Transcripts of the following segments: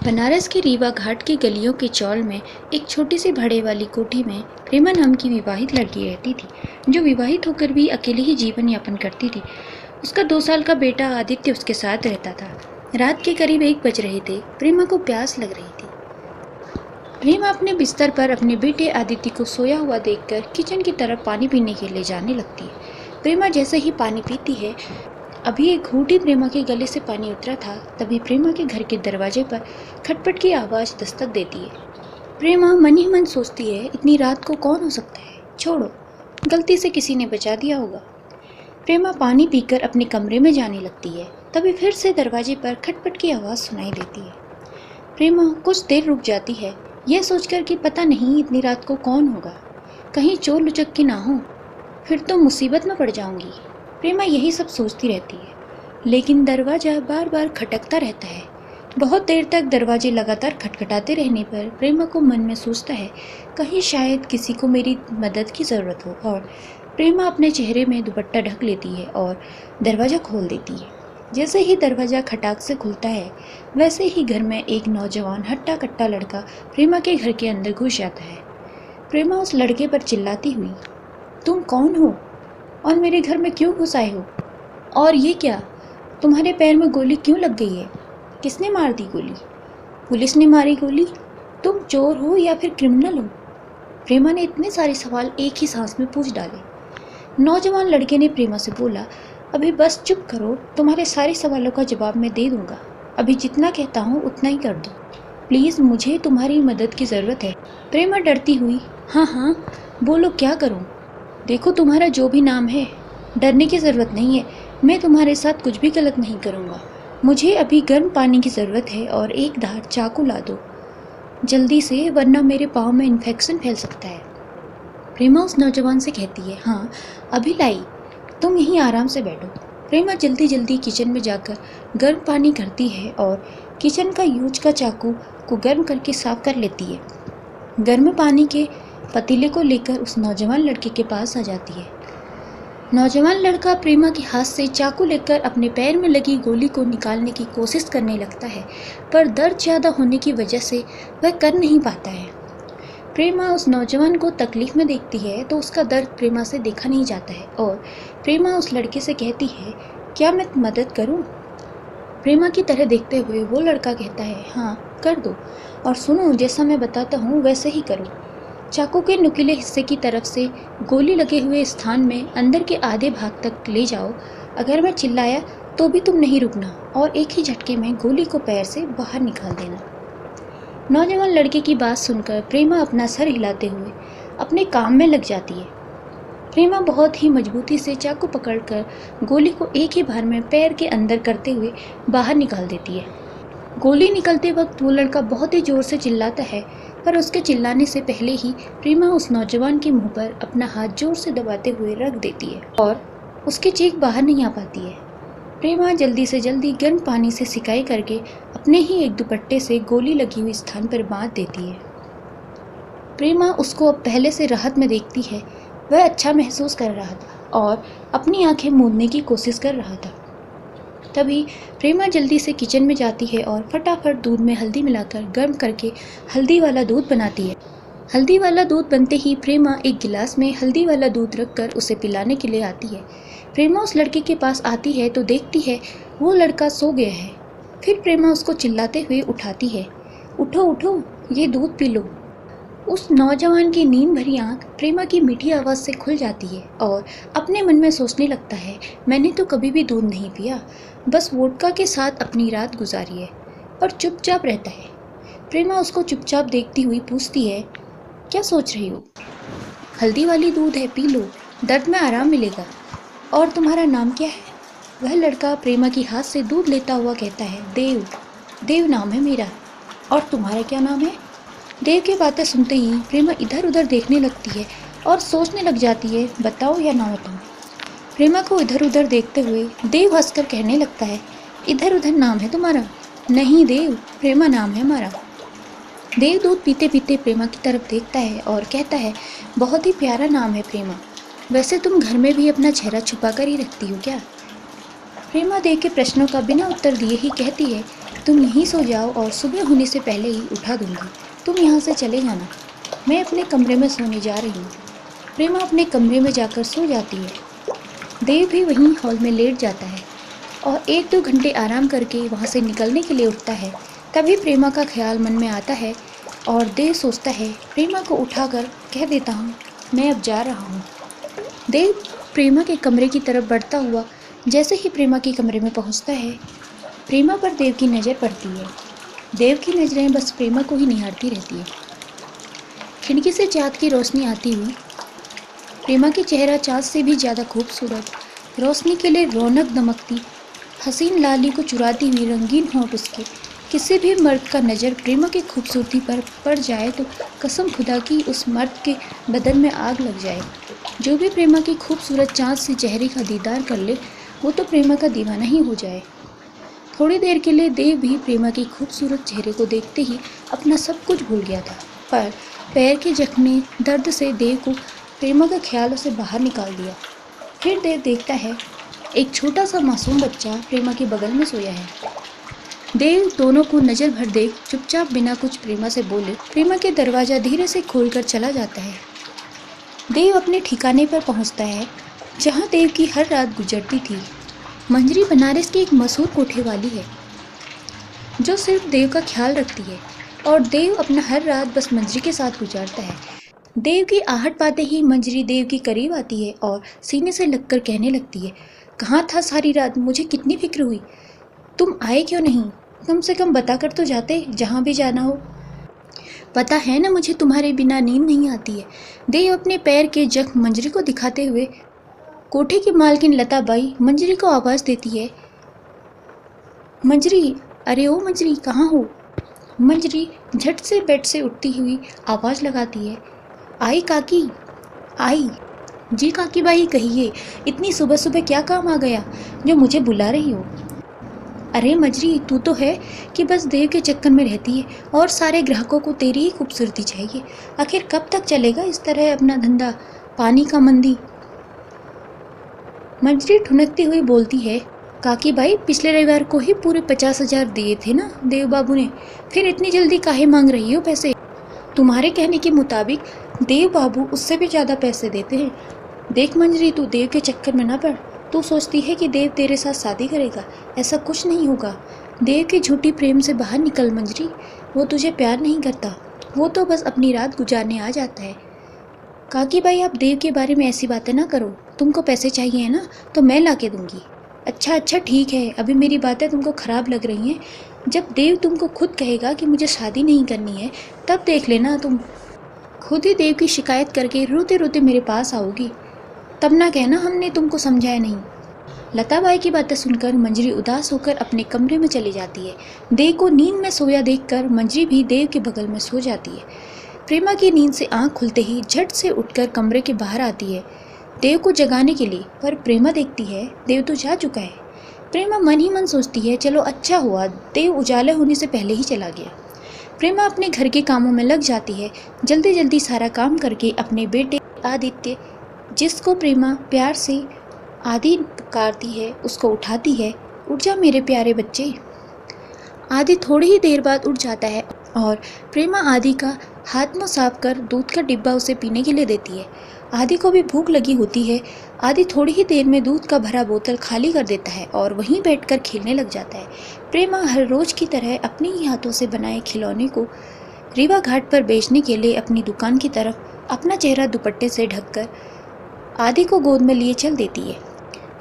बनारस के रीवा घाट की गलियों के चौल में एक छोटी सी भाड़े वाली कोठी में प्रेमा नाम की विवाहित लड़की रहती थी, जो विवाहित होकर भी अकेले ही जीवन यापन करती थी। उसका 2 साल का बेटा आदित्य उसके साथ रहता था। रात के करीब 1 बज रहे थे। प्रेमा को प्यास लग रही थी। प्रेमा अपने बिस्तर पर अपने बेटे आदित्य को सोया हुआ देखकर किचन की तरफ पानी पीने के लिए जाने लगती है। प्रेमा जैसे ही पानी पीती है, अभी एक घूंटी प्रेमा के गले से पानी उतरा था, तभी प्रेमा के घर के दरवाजे पर खटपट की आवाज़ दस्तक देती है। प्रेमा मन ही मन सोचती है, इतनी रात को कौन हो सकता है, छोड़ो, गलती से किसी ने बचा दिया होगा। प्रेमा पानी पीकर अपने कमरे में जाने लगती है, तभी फिर से दरवाजे पर खटपट की आवाज़ सुनाई देती है। प्रेमा कुछ देर रुक जाती है, यह सोचकर कि पता नहीं इतनी रात को कौन होगा, कहीं चोर लुचक की ना हो, फिर तो मुसीबत में पड़ जाऊंगी। प्रेमा यही सब सोचती रहती है, लेकिन दरवाज़ा बार बार खटकता रहता है। बहुत देर तक दरवाजे लगातार खटखटाते रहने पर प्रेमा को मन में सोचता है, कहीं शायद किसी को मेरी मदद की ज़रूरत हो, और प्रेमा अपने चेहरे में दुपट्टा ढक लेती है और दरवाज़ा खोल देती है। जैसे ही दरवाज़ा खटाक से खुलता है, वैसे ही घर में एक नौजवान हट्टा कट्टा लड़का प्रेमा के घर के अंदर घुस जाता है। प्रेमा उस लड़के पर चिल्लाती हुई, तुम कौन हो और मेरे घर में क्यों घुस आए हो? और ये क्या, तुम्हारे पैर में गोली क्यों लग गई है? किसने मार दी गोली? पुलिस ने मारी गोली? तुम चोर हो या फिर क्रिमिनल हो? प्रेमा ने इतने सारे सवाल एक ही सांस में पूछ डाले। नौजवान लड़के ने प्रेमा से बोला, अभी बस चुप करो, तुम्हारे सारे सवालों का जवाब मैं दे दूंगा। अभी जितना कहता हूँ उतना ही कर दो, प्लीज़, मुझे तुम्हारी मदद की ज़रूरत है। प्रेमा डरती हुई, हाँ हाँ बोलो, क्या करूँ? देखो, तुम्हारा जो भी नाम है, डरने की ज़रूरत नहीं है, मैं तुम्हारे साथ कुछ भी गलत नहीं करूँगा। मुझे अभी गर्म पानी की ज़रूरत है और एक धार चाकू ला दो जल्दी से, वरना मेरे पाँव में इन्फेक्शन फैल सकता है। प्रेमा उस नौजवान से कहती है, हाँ अभी लाई, तुम यहीं आराम से बैठो। प्रेमा जल्दी जल्दी किचन में जाकर गर्म पानी करती है और किचन का यूज का चाकू को गर्म करके साफ कर लेती है। गर्म पानी के पतीले को लेकर उस नौजवान लड़के के पास आ जाती है। नौजवान लड़का प्रेमा के हाथ से चाकू लेकर अपने पैर में लगी गोली को निकालने की कोशिश करने लगता है, पर दर्द ज़्यादा होने की वजह से वह कर नहीं पाता है। प्रेमा उस नौजवान को तकलीफ में देखती है तो उसका दर्द प्रेमा से देखा नहीं जाता है और प्रेमा उस लड़के से कहती है, क्या मैं मदद करूं? प्रेमा की तरह देखते हुए वो लड़का कहता है, हाँ कर दो, और सुनो, जैसा मैं बताता हूँ वैसे ही करो। चाकू के नुकीले हिस्से की तरफ से गोली लगे हुए स्थान में अंदर के आधे भाग तक ले जाओ। अगर मैं चिल्लाया तो भी तुम नहीं रुकना और एक ही झटके में गोली को पैर से बाहर निकाल देना। नौजवान लड़के की बात सुनकर प्रेमा अपना सर हिलाते हुए अपने काम में लग जाती है। प्रेमा बहुत ही मजबूती से चाकू पकड़कर गोली को एक ही बार में पैर के अंदर करते हुए बाहर निकाल देती है। गोली निकलते वक्त वो लड़का बहुत ही ज़ोर से चिल्लाता है, पर उसके चिल्लाने से पहले ही प्रेमा उस नौजवान के मुंह पर अपना हाथ जोर से दबाते हुए रख देती है और उसकी चीख बाहर नहीं आ पाती है। प्रेमा जल्दी से जल्दी गर्म पानी से सिकाई करके अपने ही एक दुपट्टे से गोली लगी हुई स्थान पर बांध देती है। प्रेमा उसको अब पहले से राहत में देखती है। वह अच्छा महसूस कर रहा था और अपनी आंखें मूंदने की कोशिश कर रहा था। तभी प्रेमा जल्दी से किचन में जाती है और फटाफट दूध में हल्दी मिलाकर गर्म करके हल्दी वाला दूध बनाती है। हल्दी वाला दूध बनते ही प्रेमा एक गिलास में हल्दी वाला दूध रखकर उसे पिलाने के लिए आती है। प्रेमा उस लड़के के पास आती है तो देखती है वो लड़का सो गया है। फिर प्रेमा उसको चिल्लाते हुए उठाती है, उठो उठो, ये दूध पी लो। उस नौजवान की नींद भरी आंख प्रेमा की मीठी आवाज़ से खुल जाती है और अपने मन में सोचने लगता है, मैंने तो कभी भी दूध नहीं पिया, बस वोडका के साथ अपनी रात गुजारी है, पर चुपचाप रहता है। प्रेमा उसको चुपचाप देखती हुई पूछती है, क्या सोच रही हो? हल्दी वाली दूध है, पी लो, दर्द में आराम मिलेगा। और तुम्हारा नाम क्या है? वह लड़का प्रेमा की हाथ से दूध लेता हुआ कहता है, देव। देव नाम है मेरा। और तुम्हारा क्या नाम है? देव की बातें सुनते ही प्रेमा इधर उधर देखने लगती है और सोचने लग जाती है, बताओ या ना बताओ। प्रेमा को इधर उधर देखते हुए देव हंसकर कहने लगता है, इधर उधर नाम है तुम्हारा? नहीं देव, प्रेमा नाम है हमारा। देव दूध पीते पीते प्रेमा की तरफ देखता है और कहता है, बहुत ही प्यारा नाम है प्रेमा, वैसे तुम घर में भी अपना चेहरा छुपा कर ही रखती हो क्या? प्रेमा देव के प्रश्नों का बिना उत्तर दिए ही कहती है, तुम यहीं सो जाओ और सुबह होने से पहले ही उठा दूंगी। तुम यहाँ से चले जाना, मैं अपने कमरे में सोने जा रही हूँ। प्रेमा अपने कमरे में जाकर सो जाती है। देव भी वहीं हॉल में लेट जाता है और 1-2 घंटे आराम करके वहाँ से निकलने के लिए उठता है। तभी प्रेमा का ख्याल मन में आता है और देव सोचता है प्रेमा को उठाकर कह देता हूँ मैं अब जा रहा हूँ। देव प्रेमा के कमरे की तरफ बढ़ता हुआ जैसे ही प्रेमा के कमरे में पहुँचता है, प्रेमा पर देव की नज़र पड़ती है। देव की नज़रें बस प्रेमा को ही निहारती रहती है। खिड़की से चाँद की रोशनी आती हुई प्रेमा की चेहरा चाँद से भी ज़्यादा खूबसूरत, रोशनी के लिए रौनक दमकती, हसीन लाली को चुराती हुई रंगीन होंठ उसके। किसी भी मर्द का नज़र प्रेमा की खूबसूरती पर पड़ जाए तो कसम खुदा की उस मर्द के बदन में आग लग जाए। जो भी प्रेमा की खूबसूरत चाँद से चेहरे का दीदार कर ले वो तो प्रेमा का दीवाना ही हो जाए। थोड़ी देर के लिए देव भी प्रेमा की खूबसूरत चेहरे को देखते ही अपना सब कुछ भूल गया था, पर पैर के जख्मी दर्द से देव को प्रेमा का ख्याल उसे बाहर निकाल दिया। फिर देव देखता है एक छोटा सा मासूम बच्चा प्रेमा के बगल में सोया है। देव दोनों को नज़र भर देख चुपचाप बिना कुछ प्रेमा से बोले प्रेमा के दरवाज़ा धीरे से खोलकर चला जाता है। देव अपने ठिकाने पर पहुंचता है जहां देव की हर रात गुजरती थी। मंजरी बनारस की एक मशहूर कोठे वाली है जो सिर्फ देव का ख्याल रखती है और देव अपना हर रात बस मंजरी के साथ गुजारता है। देव की आहट पाते ही मंजरी देव के करीब आती है और सीने से लगकर कहने लगती है कहाँ था सारी रात, मुझे कितनी फिक्र हुई, तुम आए क्यों नहीं, कम से कम बता कर तो जाते जहाँ भी जाना हो। पता है ना मुझे तुम्हारे बिना नींद नहीं आती है। देव अपने पैर के जख्म मंजरी को दिखाते हुए कोठे की मालकिन लताबाई मंजरी को आवाज़ देती है मंजरी, अरे ओ मंजरी कहाँ हो। मंजरी झट से बेड से उठती हुई आवाज़ लगाती है आई काकी, आई। जी काकी बाई कहिए, इतनी सुबह सुबह क्या काम आ गया जो मुझे बुला रही हो। अरे मंजरी तू तो है कि बस देव के चक्कर में रहती है और सारे ग्राहकों को तेरी ही खूबसूरती चाहिए। आखिर कब तक चलेगा इस तरह अपना धंधा, पानी का मंदी। मंजरी ठुनकती हुई बोलती है काकी भाई पिछले रविवार को ही पूरे 50,000 दिए थे ना देव बाबू ने, फिर इतनी जल्दी काहे मांग रही हो पैसे। तुम्हारे कहने के मुताबिक देव बाबू उससे भी ज़्यादा पैसे देते हैं। देख मंजरी तू देव के चक्कर में ना पड़। तू सोचती है कि देव तेरे साथ शादी करेगा, ऐसा कुछ नहीं होगा। देव के झूठी प्रेम से बाहर निकल मंजरी, वो तुझे प्यार नहीं करता, वो तो बस अपनी रात गुजारने आ जाता है। काकी भाई आप देव के बारे में ऐसी बातें ना करो, तुमको पैसे चाहिए है ना तो मैं ला के दूँगी। अच्छा ठीक है, अभी मेरी बातें तुमको ख़राब लग रही हैं, जब देव तुमको खुद कहेगा कि मुझे शादी नहीं करनी है तब देख लेना, तुम खुद ही देव की शिकायत करके रोते रोते मेरे पास आओगी, तब ना कहना हमने तुमको समझाया नहीं। लताबाई की बातें सुनकर मंजरी उदास होकर अपने कमरे में चली जाती है। देव को नींद में सोया देखकर मंजरी भी देव के बगल में सो जाती है। प्रेमा की नींद से आंख खुलते ही झट से उठकर कमरे के बाहर आती है देव को जगाने के लिए, पर प्रेमा देखती है देव तो जा चुका है। प्रेमा मन ही मन सोचती है चलो अच्छा हुआ देव उजाला होने से पहले ही चला गया। प्रेमा अपने घर के कामों में लग जाती है, जल्दी जल्दी सारा काम करके अपने बेटे आदित्य, जिसको प्रेमा प्यार से आदि पुकारती है, उसको उठाती है। उठ जा मेरे प्यारे बच्चे। आदि थोड़ी ही देर बाद उठ जाता है और प्रेमा आदि का हाथ मुँह साफ कर दूध का डिब्बा उसे पीने के लिए देती है। आदि को भी भूख लगी होती है। आदि थोड़ी ही देर में दूध का भरा बोतल खाली कर देता है और वहीं बैठकर खेलने लग जाता है। प्रेमा हर रोज की तरह अपने ही हाथों से बनाए खिलौने को रीवा घाट पर बेचने के लिए अपनी दुकान की तरफ अपना चेहरा दुपट्टे से ढककर आदि को गोद में लिए चल देती है।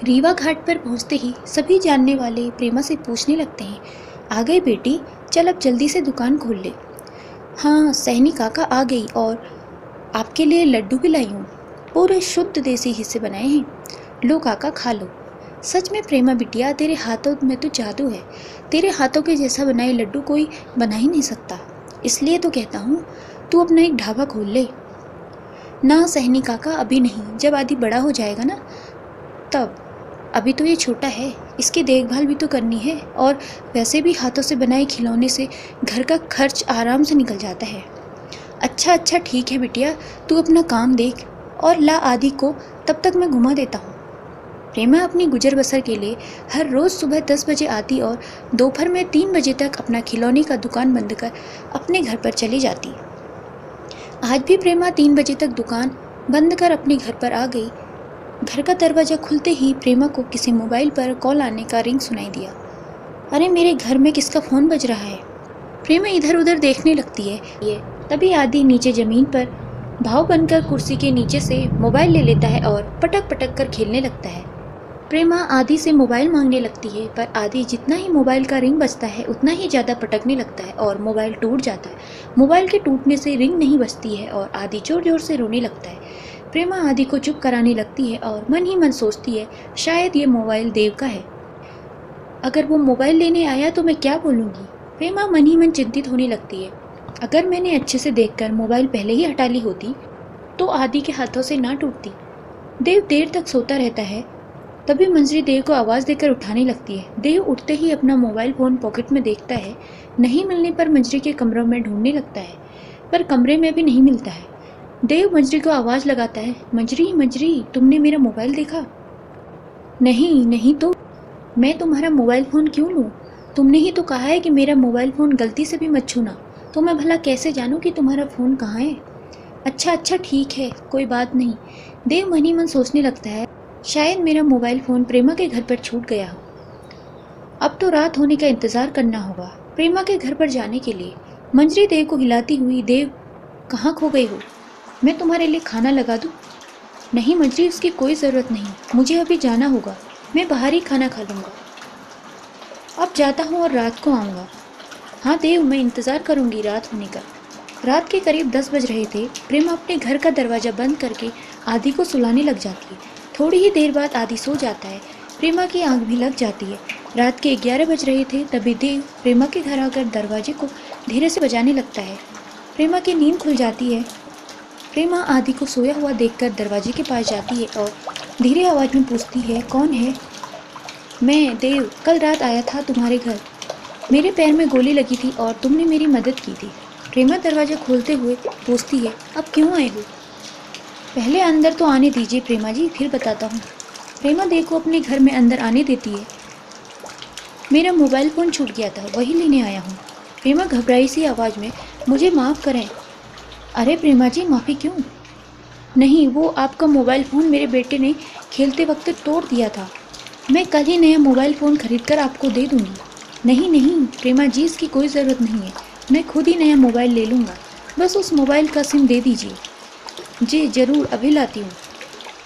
रीवा घाट पर पहुंचते ही सभी जानने वाले प्रेमा से पूछने लगते हैं आ गई बेटी, चल अब जल्दी से दुकान खोल ले। हाँ सहनी काका आ गई और आपके लिए लड्डू भी लाई हूँ, पूरे शुद्ध देसी घी से बनाए हैं, लो काका खा लो। सच में प्रेमा बिटिया तेरे हाथों में तो जादू है, तेरे हाथों के जैसा बनाए लड्डू कोई बना ही नहीं सकता, इसलिए तो कहता हूँ तू अपना एक ढाबा खोल ले। ना सहनी काका अभी नहीं, जब आदि बड़ा हो जाएगा ना तब, अभी तो ये छोटा है, इसकी देखभाल भी तो करनी है और वैसे भी हाथों से बनाए खिलौने से घर का खर्च आराम से निकल जाता है। अच्छा ठीक है बिटिया, तू अपना काम देख और ला आदि को, तब तक मैं घुमा देता हूँ। प्रेमा अपनी गुजर बसर के लिए हर रोज़ सुबह 10 बजे आती और दोपहर में 3 बजे तक अपना खिलौने का दुकान बंद कर अपने घर पर चली जाती। आज भी प्रेमा 3 बजे तक दुकान बंद कर अपने घर पर आ गई। घर का दरवाज़ा खुलते ही प्रेमा को किसी मोबाइल पर कॉल आने का रिंग सुनाई दिया। अरे मेरे घर में किसका फ़ोन बज रहा है? प्रेमा इधर उधर देखने लगती है। तभी आदि नीचे ज़मीन पर भाव बनकर कुर्सी के नीचे से मोबाइल ले लेता है और पटक पटक कर खेलने लगता है। प्रेमा आदि से मोबाइल मांगने लगती है, पर आदि जितना ही मोबाइल का रिंग बजता है उतना ही ज़्यादा पटकने लगता है और मोबाइल टूट जाता है। मोबाइल के टूटने से रिंग नहीं बजती है और आदि जोर जोर से रोने लगता है। प्रेमा आदि को चुप कराने लगती है और मन ही मन सोचती है, शायद ये मोबाइल देव का है। अगर वो मोबाइल लेने आया तो मैं क्या बोलूँगी? प्रेमा मन ही मन चिंतित होने लगती है। अगर मैंने अच्छे से देखकर मोबाइल पहले ही हटा ली होती तो आदि के हाथों से ना टूटती। देव देर तक सोता रहता है। तभी मंजरी देव को आवाज़ देकर उठाने लगती है। देव उठते ही अपना मोबाइल फ़ोन पॉकेट में देखता है। नहीं मिलने पर मंजरी के कमरों में ढूंढने लगता है, पर कमरे में भी नहीं मिलता है। देव मंजरी को आवाज़ लगाता है, मंजरी मंजरी, तुमने मेरा मोबाइल देखा? नहीं नहीं तो मैं तुम्हारा मोबाइल फ़ोन क्यों लूँ? तुमने ही तो कहा है कि मेरा मोबाइल फ़ोन गलती से भी मत छूना, तो मैं भला कैसे जानूँ कि तुम्हारा फ़ोन कहाँ है? अच्छा अच्छा ठीक है, कोई बात नहीं। देव मन ही मन सोचने लगता है, शायद मेरा मोबाइल फ़ोन प्रेमा के घर पर छूट गया हो। अब तो रात होने का इंतज़ार करना होगा प्रेमा के घर पर जाने के लिए। मंजरी देव को हिलाती हुई, देव कहाँ खो गए हो? मैं तुम्हारे लिए खाना लगा दूँ? नहीं मंजरी, उसकी कोई ज़रूरत नहीं, मुझे अभी जाना होगा, मैं बाहर ही खाना खा लूँगा। अब जाता हूँ और रात को आऊँगा। हाँ देव, मैं इंतज़ार करूँगी रात होने का। रात के करीब 10 बज रहे थे। प्रेमा अपने घर का दरवाज़ा बंद करके आदि को सुलाने लग जाती है। थोड़ी ही देर बाद आदि सो जाता है। प्रेमा की आंख भी लग जाती है। रात के 11 बज रहे थे। तभी देव प्रेमा के घर आकर दरवाजे को धीरे से बजाने लगता है। प्रेमा की नींद खुल जाती है। प्रेमा आदि को सोया हुआ देखकर दरवाजे के पास जाती है और धीरे आवाज़ में पूछती है, कौन है? मैं देव, कल रात आया था तुम्हारे घर। मेरे पैर में गोली लगी थी और तुमने मेरी मदद की थी। प्रेमा दरवाज़ा खोलते हुए पूछती है, अब क्यों आए हो? पहले अंदर तो आने दीजिए प्रेमा जी, फिर बताता हूँ। प्रेमा देव को अपने घर में अंदर आने देती है। मेरा मोबाइल फ़ोन छूट गया था, वही लेने आया हूँ। प्रेमा घबराई सी आवाज़ में, मुझे माफ़ करें। अरे प्रेमा जी, माफ़ी क्यों? नहीं, वो आपका मोबाइल फ़ोन मेरे बेटे ने खेलते वक्त तोड़ दिया था। मैं कल ही नया मोबाइल फ़ोन खरीद कर आपको दे दूँगी। नहीं नहीं प्रेमा जी, इसकी कोई ज़रूरत नहीं है, मैं खुद ही नया मोबाइल ले लूँगा, बस उस मोबाइल का सिम दे दीजिए। जी ज़रूर, अभी लाती हूँ।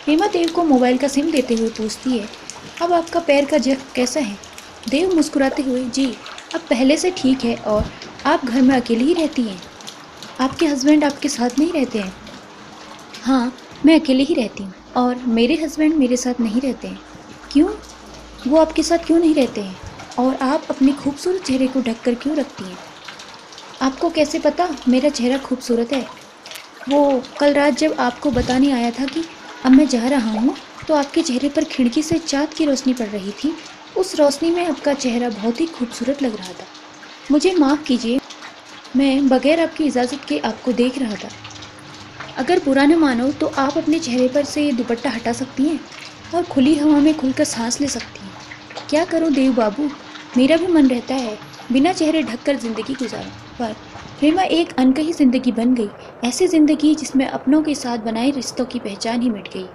प्रेमा देव को मोबाइल का सिम देते हुए पूछती है, अब आपका पैर का जख्म कैसा है? देव मुस्कुराते हुए, जी अब पहले से ठीक है। और आप घर में अकेली ही रहती हैं? आपके हस्बैंड आपके साथ नहीं रहते हैं? हाँ, मैं अकेले ही रहती हूँ और मेरे हस्बैंड मेरे साथ नहीं रहते हैं। क्यों? वो आपके साथ क्यों नहीं रहते हैं? और आप अपने खूबसूरत चेहरे को ढक कर क्यों रखती हैं? आपको कैसे पता मेरा चेहरा खूबसूरत है? वो कल रात जब आपको बताने आया था कि अब मैं जा रहा हूँ, तो आपके चेहरे पर खिड़की से चाँद की रोशनी पड़ रही थी। उस रोशनी में आपका चेहरा बहुत ही खूबसूरत लग रहा था। मुझे माफ़ कीजिए, मैं बगैर आपकी इजाज़त के आपको देख रहा था। अगर बुरा न मानो तो आप अपने चेहरे पर से दुपट्टा हटा सकती हैं और खुली हवा में खुलकर सांस ले सकती हैं। क्या करूं देव बाबू, मेरा भी मन रहता है बिना चेहरे ढककर ज़िंदगी गुजारूं, पर प्रेमा एक अनकही ज़िंदगी बन गई। ऐसी ज़िंदगी जिसमें अपनों के साथ बनाए रिश्तों की पहचान ही मिट गई।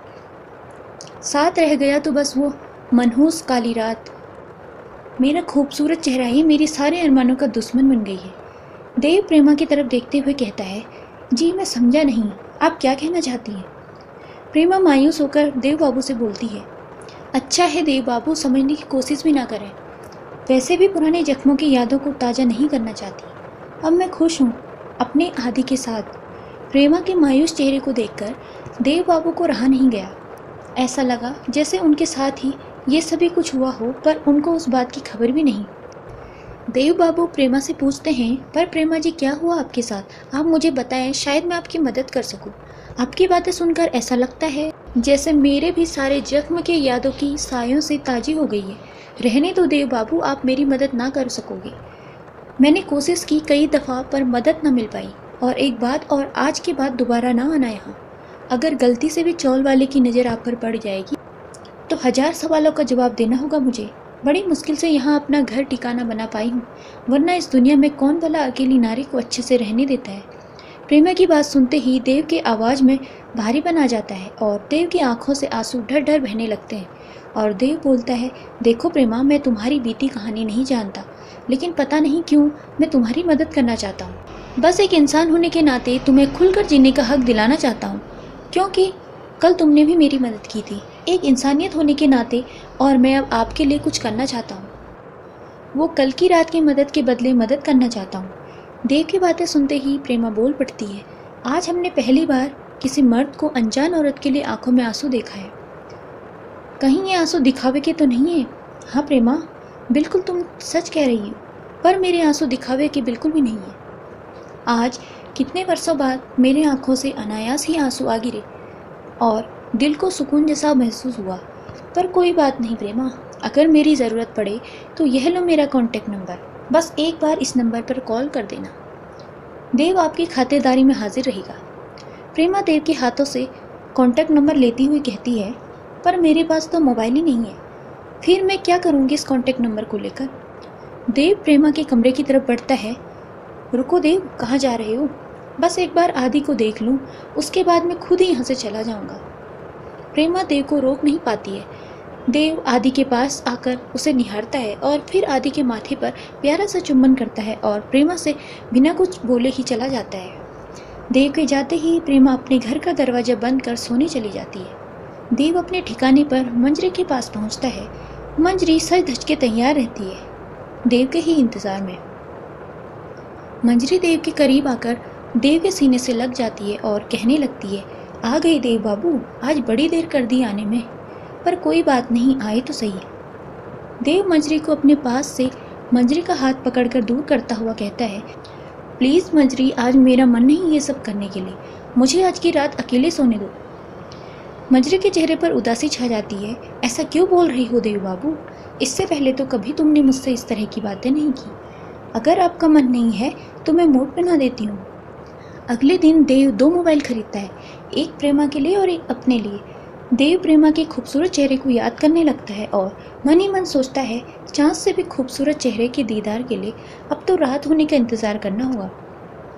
साथ रह गया तो बस वो मनहूस काली रात। मेरा खूबसूरत चेहरा ही मेरे सारे अरमानों का दुश्मन बन गई है। देव प्रेमा की तरफ देखते हुए कहता है, जी मैं समझा नहीं, आप क्या कहना चाहती हैं? प्रेमा मायूस होकर देव बाबू से बोलती है, अच्छा है देव बाबू, समझने की कोशिश भी ना करें। वैसे भी पुराने जख्मों की यादों को ताज़ा नहीं करना चाहती। अब मैं खुश हूँ अपने आदि के साथ। प्रेमा के मायूस चेहरे को देखकर देव बाबू को रहा नहीं गया। ऐसा लगा जैसे उनके साथ ही ये सभी कुछ हुआ हो, पर उनको उस बात की खबर भी नहीं। देव बाबू प्रेमा से पूछते हैं, पर प्रेमा जी क्या हुआ आपके साथ? आप मुझे बताएं, शायद मैं आपकी मदद कर सकूं। आपकी बातें सुनकर ऐसा लगता है जैसे मेरे भी सारे जख्म के यादों की सायों से ताज़ी हो गई है। रहने दो देव बाबू, आप मेरी मदद ना कर सकोगे। मैंने कोशिश की कई दफ़ा, पर मदद न मिल पाई। और एक बात और, आज के बाद दोबारा ना आना यहाँ। अगर गलती से भी चौल वाले की नज़र आप पर पड़ जाएगी तो 1000 सवालों का जवाब देना होगा मुझे। बड़ी मुश्किल से यहाँ अपना घर ठिकाना बना पाई हूँ, वरना इस दुनिया में कौन भला अकेली नारी को अच्छे से रहने देता है। प्रेमा की बात सुनते ही देव के आवाज़ में भारी बना जाता है और देव की आंखों से आंसू ढर ढर बहने लगते हैं। और देव बोलता है, देखो प्रेमा, मैं तुम्हारी बीती कहानी नहीं जानता, लेकिन पता नहीं क्यों मैं तुम्हारी मदद करना चाहता हूँ। बस एक इंसान होने के नाते तुम्हें खुलकर जीने का हक दिलाना चाहता हूँ, क्योंकि कल तुमने भी मेरी मदद की थी एक इंसानियत होने के नाते, और मैं अब आपके लिए कुछ करना चाहता हूँ। वो कल की रात की मदद के बदले मदद करना चाहता हूँ। देव की बातें सुनते ही प्रेमा बोल पड़ती है, आज हमने पहली बार किसी मर्द को अनजान औरत के लिए आंखों में आंसू देखा है। कहीं ये आंसू दिखावे के तो नहीं है? हाँ प्रेमा, बिल्कुल तुम सच कह रही हो, पर मेरे आंसू दिखावे के बिल्कुल भी नहीं है। आज कितने वर्षों बाद मेरे आंखों से अनायास ही आंसू आ गिरे और दिल को सुकून जैसा महसूस हुआ। पर कोई बात नहीं प्रेमा, अगर मेरी ज़रूरत पड़े तो यह लो मेरा कॉन्टैक्ट नंबर, बस एक बार इस नंबर पर कॉल कर देना। देव आपकी खातिरदारी में हाजिर रहेगा। प्रेमा देव के हाथों से कॉन्टैक्ट नंबर लेती हुई कहती है, पर मेरे पास तो मोबाइल ही नहीं है, फिर मैं क्या करूँगी इस कॉन्टैक्ट नंबर को लेकर। देव प्रेमा के कमरे की तरफ बढ़ता है। रुको देव, कहाँ जा रहे हो? बस एक बार आदि को देख लूँ, उसके बाद मैं खुद ही यहाँ से चला जाऊँगा। प्रेमा देव को रोक नहीं पाती है। देव आदि के पास आकर उसे निहारता है और फिर आदि के माथे पर प्यारा सा चुम्बन करता है और प्रेमा से बिना कुछ बोले ही चला जाता है। देव के जाते ही प्रेमा अपने घर का दरवाज़ा बंद कर सोने चली जाती है। देव अपने ठिकाने पर मंजरी के पास पहुंचता है। मंजरी सज धज के तैयार रहती है, देव के ही इंतज़ार में। मंजरी देव के करीब आकर देव के सीने से लग जाती है और कहने लगती है, आ गई देव बाबू, आज बड़ी देर कर दी आने में, पर कोई बात नहीं, आए तो सही। देव मंजरी को अपने पास से मंजरी का हाथ पकड़कर दूर करता हुआ कहता है, प्लीज़ मंजरी, आज मेरा मन नहीं ये सब करने के लिए, मुझे आज की रात अकेले सोने दो। मंजरी के चेहरे पर उदासी छा जाती है। ऐसा क्यों बोल रही हो देव बाबू? इससे पहले तो कभी तुमने मुझसे इस तरह की बातें नहीं की। अगर आपका मन नहीं है तो मैं मोड बना देती हूँ। अगले दिन देव 2 मोबाइल खरीदता है, एक प्रेमा के लिए और एक अपने लिए। देव प्रेमा के खूबसूरत चेहरे को याद करने लगता है और मन ही मन सोचता है, चाँद से भी खूबसूरत चेहरे के दीदार के लिए अब तो रात होने का इंतज़ार करना होगा।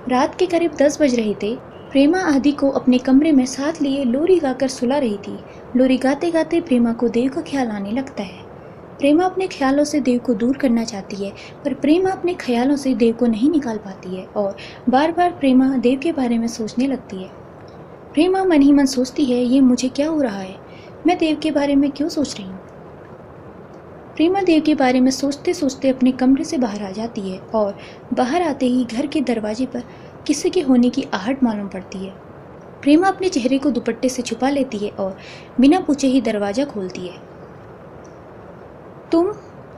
रात के करीब 10 बज रहे थे। प्रेमा आदि को अपने कमरे में साथ लिए लोरी गाकर सुला रही थी। लोरी गाते गाते प्रेमा को देव का ख्याल आने लगता है। प्रेमा अपने ख्यालों से देव को दूर करना चाहती है, पर प्रेमा अपने ख्यालों से देव को नहीं निकाल पाती है और बार बार प्रेमा देव के बारे में सोचने लगती है। प्रेमा मन ही मन सोचती है, ये मुझे क्या हो रहा है, मैं देव के बारे में क्यों सोच रही हूँ। प्रेमा देव के बारे में सोचते सोचते अपने कमरे से बाहर आ जाती है और बाहर आते ही घर के दरवाजे पर किसी के होने की आहट मालूम पड़ती है। प्रेमा अपने चेहरे को दुपट्टे से छुपा लेती है और बिना पूछे ही दरवाज़ा खोलती है।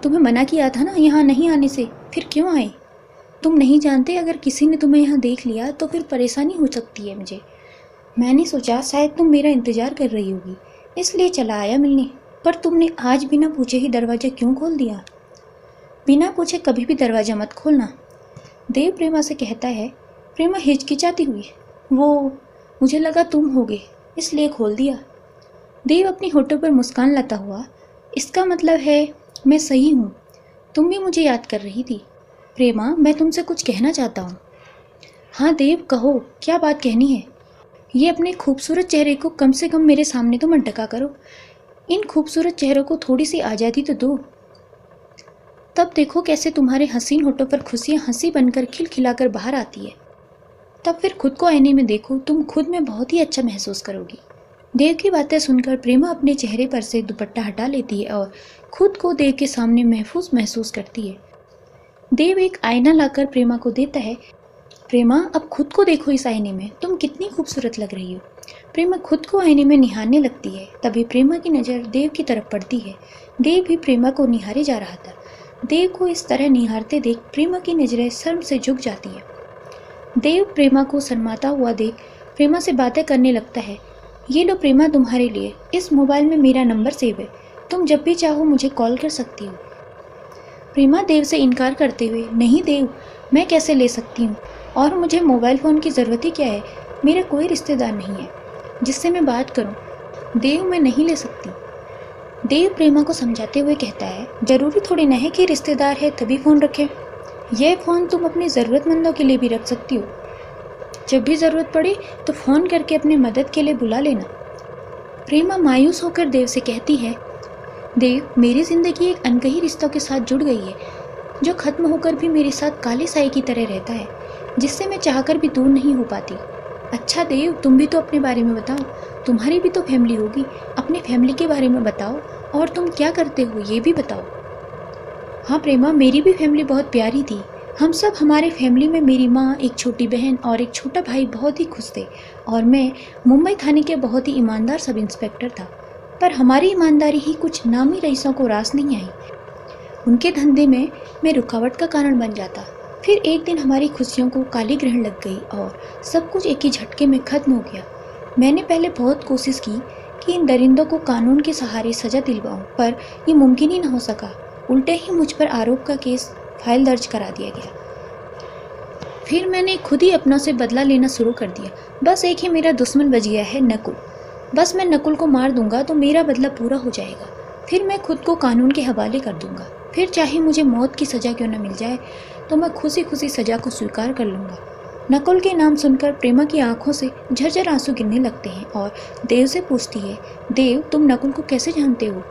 तुम्हें मना किया था ना यहाँ नहीं आने से, फिर क्यों आए? तुम नहीं जानते, अगर किसी ने तुम्हें यहाँ देख लिया तो फिर परेशानी हो सकती है मुझे। मैंने सोचा शायद तुम मेरा इंतज़ार कर रही होगी, इसलिए चला आया मिलने, पर तुमने आज बिना पूछे ही दरवाज़ा क्यों खोल दिया? बिना पूछे कभी भी दरवाज़ा मत खोलना, देव प्रेमा से कहता है। प्रेमा हिचकिचाती हुई, वो मुझे लगा तुम होगे इसलिए खोल दिया। देव अपनी होठों पर मुस्कान लाता हुआ, इसका मतलब है मैं सही हूँ, तुम भी मुझे याद कर रही थी। प्रेमा, मैं तुमसे कुछ कहना चाहता हूँ। हाँ देव, कहो, क्या बात कहनी है? ये अपने खूबसूरत चेहरे को कम से कम मेरे सामने तो मत ढका करो, इन खूबसूरत चेहरों को थोड़ी सी आज़ादी तो दो। तब देखो कैसे तुम्हारे हसीन होठों पर खुशियाँ हंसी बनकर खिलखिलाकर बाहर आती है। तब फिर खुद को आईने में देखो, तुम खुद में बहुत ही अच्छा महसूस करोगी। देव की बातें सुनकर प्रेमा अपने चेहरे पर से दुपट्टा हटा लेती है और खुद को देव के सामने महफूज महसूस करती है। देव एक आईना लाकर प्रेमा को देता है। प्रेमा, अब खुद को देखो इस आईने में, तुम कितनी खूबसूरत लग रही हो। प्रेमा खुद को आईने में निहारने लगती है। तभी प्रेमा की नज़र देव की तरफ पड़ती है। देव भी प्रेमा को निहारे जा रहा था। देव को इस तरह निहारते देख प्रेमा की नज़रें शर्म से झुक जाती है। देव प्रेमा को शर्माता हुआ देख प्रेमा से बातें करने लगता है। ये लो प्रेमा, तुम्हारे लिए, इस मोबाइल में मेरा नंबर सेव है, तुम जब भी चाहो मुझे कॉल कर सकती हो। प्रेमा देव से इनकार करते हुए, नहीं देव, मैं कैसे ले सकती हूँ, और मुझे मोबाइल फ़ोन की ज़रूरत ही क्या है, मेरा कोई रिश्तेदार नहीं है जिससे मैं बात करूँ। देव, मैं नहीं ले सकती। देव प्रेमा को समझाते हुए कहता है, जरूरी थोड़ी न है कि रिश्तेदार है तभी फ़ोन रखें। यह फ़ोन तुम अपने ज़रूरतमंदों के लिए भी रख सकती हो। जब भी ज़रूरत पड़े तो फ़ोन करके अपनी मदद के लिए बुला लेना। प्रेमा मायूस होकर देव से कहती है, देव, मेरी ज़िंदगी एक अनकही रिश्तों के साथ जुड़ गई है, जो ख़त्म होकर भी मेरे साथ काले साए की तरह रहता है, जिससे मैं चाहकर भी दूर नहीं हो पाती। अच्छा देव, तुम भी तो अपने बारे में बताओ, तुम्हारी भी तो फैमिली होगी, अपनी फैमिली के बारे में बताओ और तुम क्या करते हो ये भी बताओ। हाँ प्रेमा, मेरी भी फैमिली बहुत प्यारी थी। हम सब हमारे फैमिली में मेरी माँ, एक छोटी बहन और एक छोटा भाई बहुत ही खुश थे और मैं मुंबई थाने के बहुत ही ईमानदार सब इंस्पेक्टर था। पर हमारी ईमानदारी ही कुछ नामी रईसों को रास नहीं आई। उनके धंधे में मैं रुकावट का कारण बन जाता। फिर एक दिन हमारी खुशियों को काली ग्रहण लग गई और सब कुछ एक ही झटके में खत्म हो गया। मैंने पहले बहुत कोशिश की कि इन दरिंदों को कानून के सहारे सजा दिलवाऊं, पर यह मुमकिन ही न हो सका। उल्टे ही मुझ पर आरोप का केस फाइल दर्ज करा दिया गया। फिर मैंने खुद ही अपनों से बदला लेना शुरू कर दिया। बस एक ही मेरा दुश्मन बच गया है, नकुल। बस मैं नकुल को मार दूंगा तो मेरा बदला पूरा हो जाएगा। फिर मैं खुद को कानून के हवाले कर दूंगा। फिर चाहे मुझे मौत की सज़ा क्यों न मिल जाए तो मैं खुशी खुशी सज़ा को स्वीकार कर लूँगा। नकुल के नाम सुनकर प्रेमा की आंखों से झरझर आंसू गिरने लगते हैं और देव से पूछती है, देव, तुम नकुल को कैसे जानते हो?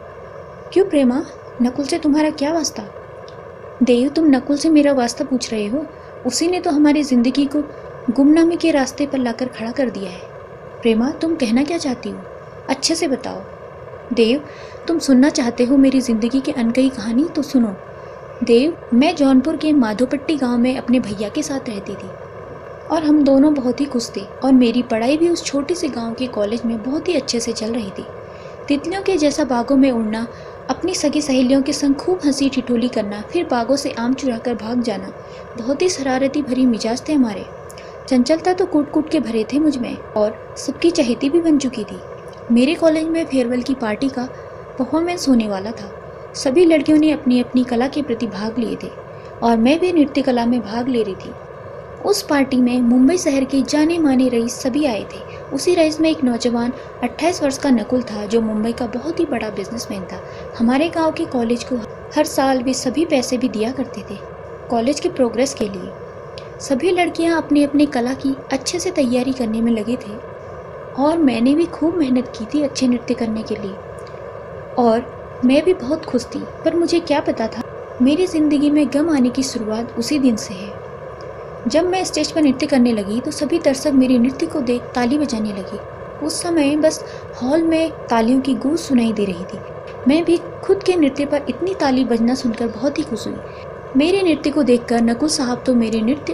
क्यों प्रेमा, नकुल से तुम्हारा क्या वास्ता? देव, तुम नकुल से मेरा वास्ता पूछ रहे हो? उसी ने तो हमारी ज़िंदगी को गुमनामी के रास्ते पर लाकर खड़ा कर दिया है। प्रेमा, तुम कहना क्या चाहती हो? अच्छे से बताओ। देव, तुम सुनना चाहते हो मेरी ज़िंदगी की अनकही कहानी? तो सुनो। देव, मैं जौनपुर के माधोपट्टी गांव में अपने भैया के साथ रहती थी और हम दोनों बहुत ही खुश थे और मेरी पढ़ाई भी उस छोटी सी गांव के कॉलेज में बहुत ही अच्छे से चल रही थी। तितलियों के जैसा बागों में उड़ना, अपनी सगी सहेलियों के संग खूब हंसी ठिठोली करना, फिर बागों से आम चुराकर भाग जाना, बहुत ही शरारती भरी मिजाज थे हमारे। चंचलता तो कूट कूट के भरे थे मुझ में और सबकी चहेती भी बन चुकी थी। मेरे कॉलेज में फेयरवेल की पार्टी का परफॉर्मेंस होने वाला था। सभी लड़कियों ने अपनी अपनी कला के प्रति भाग लिए थे और मैं भी नृत्य कला में भाग ले रही थी। उस पार्टी में मुंबई शहर के जाने माने रईस सभी आए थे। उसी रईस में एक नौजवान 28 वर्ष का नकुल था जो मुंबई का बहुत ही बड़ा बिजनेसमैन था। हमारे गांव के कॉलेज को हर साल वे सभी पैसे भी दिया करते थे कॉलेज के प्रोग्रेस के लिए। सभी लड़कियां अपनी अपनी कला की अच्छे से तैयारी करने में लगे थे और मैंने भी खूब मेहनत की थी अच्छे नृत्य करने के लिए और मैं भी बहुत खुश थी। पर मुझे क्या पता था मेरी ज़िंदगी में गम आने की शुरुआत उसी दिन से है। जब मैं स्टेज पर नृत्य करने लगी तो सभी दर्शक मेरे नृत्य को देख ताली बजाने लगे। उस समय बस हॉल में तालियों की गूंज सुनाई दे रही थी। मैं भी खुद के नृत्य पर इतनी ताली बजना सुनकर बहुत ही खुश हुई। मेरे नृत्य को देखकर नकुल साहब तो मेरे नृत्य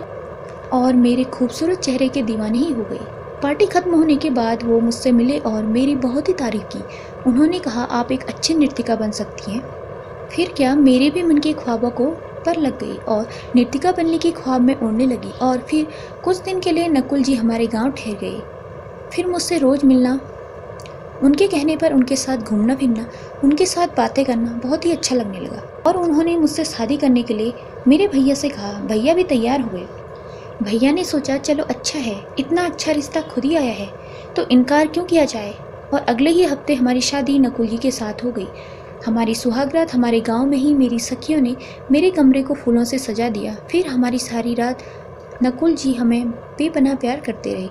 और मेरे खूबसूरत चेहरे के दीवाने ही हो गए। पार्टी खत्म होने के बाद वो मुझसे मिले और मेरी बहुत ही तारीफ की। उन्होंने कहा, आप एक अच्छी नृत्यिका बन सकती हैं। फिर क्या, मेरे भी मन के ख्वाबों को पर लग गई और नृत्यिका बनने की ख्वाब में उड़ने लगी। और फिर कुछ दिन के लिए नकुल जी हमारे गांव ठहर गए। फिर मुझसे रोज़ मिलना, उनके कहने पर उनके साथ घूमना फिरना, उनके साथ बातें करना बहुत ही अच्छा लगने लगा और उन्होंने मुझसे शादी करने के लिए मेरे भैया से कहा। भैया भी तैयार हो गए। भैया ने सोचा चलो अच्छा है, इतना अच्छा रिश्ता खुद ही आया है तो इनकार क्यों किया जाए। और अगले ही हफ्ते हमारी शादी नकुल जी के साथ हो गई। हमारी सुहागरात हमारे गांव में ही मेरी सखियों ने मेरे कमरे को फूलों से सजा दिया। फिर हमारी सारी रात नकुल जी हमें बेपनाह प्यार करते रहे।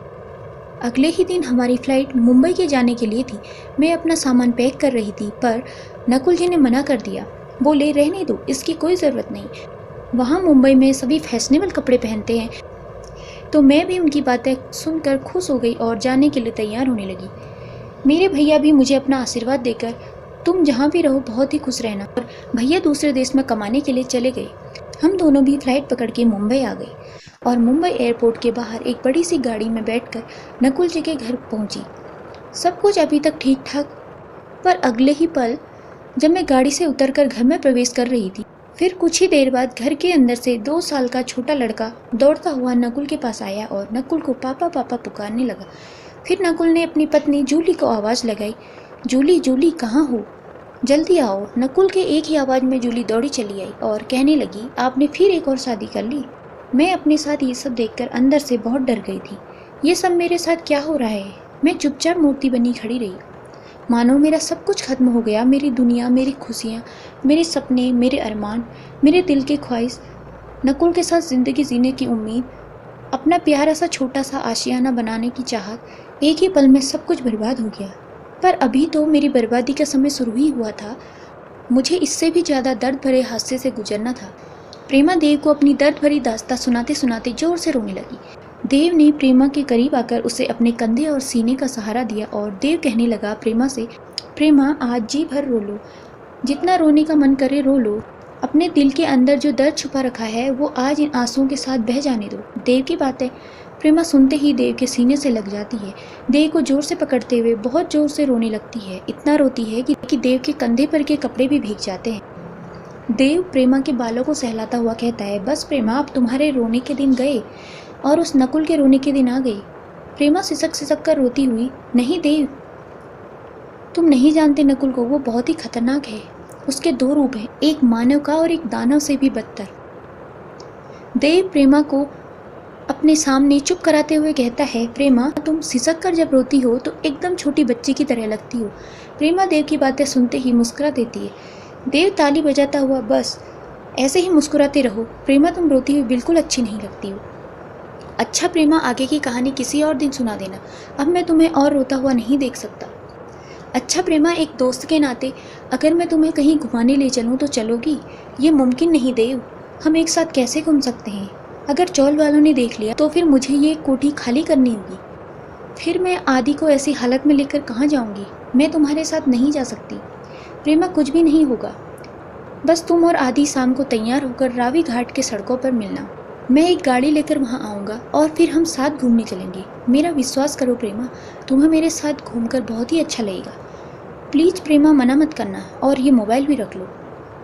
अगले ही दिन हमारी फ़्लाइट मुंबई के जाने के लिए थी। मैं अपना सामान पैक कर रही थी पर नकुल जी ने मना कर दिया। बोले रहने दो, इसकी कोई ज़रूरत नहीं, वहाँ मुंबई में सभी फैशनेबल कपड़े पहनते हैं। तो मैं भी उनकी बातें सुनकर खुश हो गई और जाने के लिए तैयार होने लगी। मेरे भैया भी मुझे अपना आशीर्वाद देकर तुम जहाँ भी रहो बहुत ही खुश रहना, और भैया दूसरे देश में कमाने के लिए चले गए। हम दोनों भी फ्लाइट पकड़ के मुंबई आ गए और मुंबई एयरपोर्ट के बाहर एक बड़ी सी गाड़ी में बैठकर नकुल जी के घर पहुंची। सब कुछ अभी तक ठीक ठाक, पर अगले ही पल जब मैं गाड़ी से उतरकर घर में प्रवेश कर रही थी, फिर कुछ ही देर बाद घर के अंदर से 2 साल का छोटा लड़का दौड़ता हुआ नकुल के पास आया और नकुल को पापा पापा पुकारने लगा। फिर नकुल ने अपनी पत्नी जूली को आवाज़ लगाई, जूली जूली कहाँ हो, जल्दी आओ। नकुल के एक ही आवाज़ में जूली दौड़ी चली आई और कहने लगी, आपने फिर एक और शादी कर ली। मैं अपने साथ ये सब देखकर अंदर से बहुत डर गई थी। ये सब मेरे साथ क्या हो रहा है। मैं चुपचाप मूर्ति बनी खड़ी रही। मानो मेरा सब कुछ खत्म हो गया, मेरी दुनिया, मेरी खुशियाँ, मेरे सपने, मेरे अरमान, मेरे दिल की ख्वाहिश, नकुल के साथ ज़िंदगी जीने की उम्मीद, अपना प्यारा सा छोटा सा आशियाना बनाने की चाहत, एक ही पल में सब कुछ बर्बाद हो गया। पर अभी तो मेरी बर्बादी का समय शुरू ही हुआ था। मुझे इससे भी ज़्यादा दर्द भरे हादसे से गुजरना था। प्रेमा देव को अपनी दर्द भरी दास्तां सुनाते सुनाते जोर से रोने लगी। देव ने प्रेमा के करीब आकर उसे अपने कंधे और सीने का सहारा दिया और देव कहने लगा प्रेमा से, प्रेमा आज जी भर रो लो, जितना रोने का मन करे रो लो। अपने दिल के अंदर जो दर्द छुपा रखा है वो आज इन आंसुओं के साथ बह जाने दो। देव की बातें प्रेमा सुनते ही देव के सीने से लग जाती है। देव को जोर से पकड़ते हुए बहुत जोर से रोने लगती है। इतना रोती है कि देव के कंधे पर के कपड़े भी भीग जाते हैं। देव प्रेमा के बालों को सहलाता हुआ कहता है, बस प्रेमा, अब तुम्हारे रोने के दिन गए और उस नकुल के रोने के दिन आ गए। प्रेमा सिसक सिसक कर रोती हुई, नहीं देव, तुम नहीं जानते नकुल को, वो बहुत ही खतरनाक है। उसके दो रूप हैं, एक मानव का और एक दानव से भी बदतर। देव प्रेमा को अपने सामने चुप कराते हुए कहता है, प्रेमा, तुम सिसक कर जब रोती हो तो एकदम छोटी बच्ची की तरह लगती हो। प्रेमा देव की बातें सुनते ही मुस्कुरा देती है। देव ताली बजाता हुआ, बस ऐसे ही मुस्कुराते रहो प्रेमा, तुम रोती हुई बिल्कुल अच्छी नहीं लगती हो। अच्छा प्रेमा, आगे की कहानी किसी और दिन सुना देना, अब मैं तुम्हें और रोता हुआ नहीं देख सकता। अच्छा प्रेमा, एक दोस्त के नाते अगर मैं तुम्हें कहीं घुमाने ले चलूँ तो चलोगी? ये मुमकिन नहीं देव, हम एक साथ कैसे घूम सकते हैं? अगर चौल वालों ने देख लिया तो फिर मुझे ये कोठी खाली करनी होगी। फिर मैं आदि को ऐसी हालत में लेकर कहाँ जाऊँगी? मैं तुम्हारे साथ नहीं जा सकती। प्रेमा, कुछ भी नहीं होगा, बस तुम और आदि शाम को तैयार होकर रावी घाट के सड़कों पर मिलना। मैं एक गाड़ी लेकर वहाँ आऊँगा और फिर हम साथ घूमने चलेंगे। मेरा विश्वास करो प्रेमा, तुम्हें मेरे साथ घूमकर बहुत ही अच्छा लगेगा। प्लीज़ प्रेमा, मना मत करना, और ये मोबाइल भी रख लो।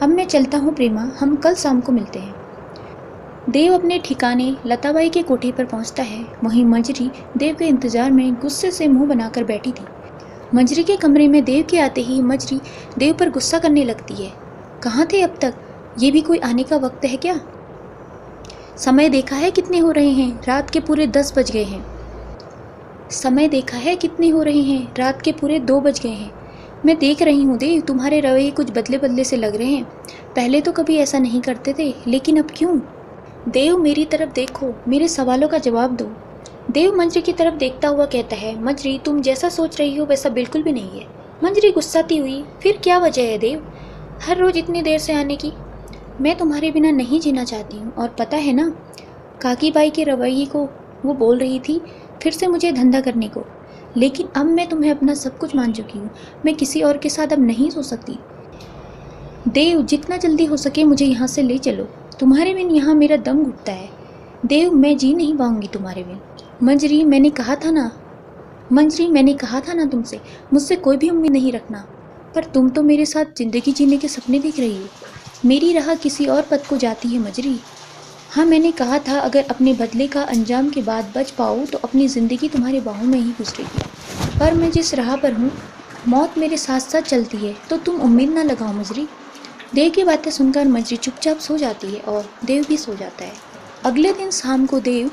अब मैं चलता हूँ प्रेमा, हम कल शाम को मिलते हैं। देव अपने ठिकाने लताबाई के कोठे पर पहुँचता है। वहीं मंजरी देव के इंतजार में गुस्से से मुँह बनाकर बैठी थी। मंजरी के कमरे में देव के आते ही मंजरी देव पर गुस्सा करने लगती है। कहाँ थे अब तक? ये भी कोई आने का वक्त है क्या? समय देखा है कितने हो रहे हैं? रात के पूरे 10 बज गए हैं। समय देखा है कितने हो रहे हैं? रात के पूरे 2 बज गए हैं। मैं देख रही हूँ देव, तुम्हारे रवैये कुछ बदले बदले से लग रहे हैं। पहले तो कभी ऐसा नहीं करते थे, लेकिन अब क्यों? देव, मेरी तरफ देखो, मेरे सवालों का जवाब दो। देव मंजरी की तरफ देखता हुआ कहता है, मंजरी, तुम जैसा सोच रही हो वैसा बिल्कुल भी नहीं है। मंजरी गुस्साती हुई, फिर क्या वजह है देव, हर रोज़ इतनी देर से आने की? मैं तुम्हारे बिना नहीं जीना चाहती हूँ, और पता है ना, काकी बाई के रवैये को वो बोल रही थी फिर से मुझे धंधा करने को, लेकिन अब मैं तुम्हें अपना सब कुछ मान चुकी हूँ। मैं किसी और के साथ अब नहीं सो सकती। देव, जितना जल्दी हो सके मुझे यहाँ से ले चलो, तुम्हारे बिन यहाँ मेरा दम घुटता है। देव, मैं जी नहीं पाऊँगी तुम्हारे बिन। मंजरी, मैंने कहा था ना तुमसे, मुझसे कोई भी उम्मीद नहीं रखना। पर तुम तो मेरे साथ ज़िंदगी जीने के सपने देख रही हो। मेरी राह किसी और पद को जाती है मंजरी। हाँ, मैंने कहा था अगर अपने बदले का अंजाम के बाद बच पाऊँ तो अपनी ज़िंदगी तुम्हारे बाहों में ही गुजरेगी। पर मैं जिस राह पर हूँ, मौत मेरे साथ साथ चलती है, तो तुम उम्मीद ना लगाओ मंजरी। देव की बातें सुनकर मंजरी चुपचाप सो जाती है और देव भी सो जाता है। अगले दिन शाम को देव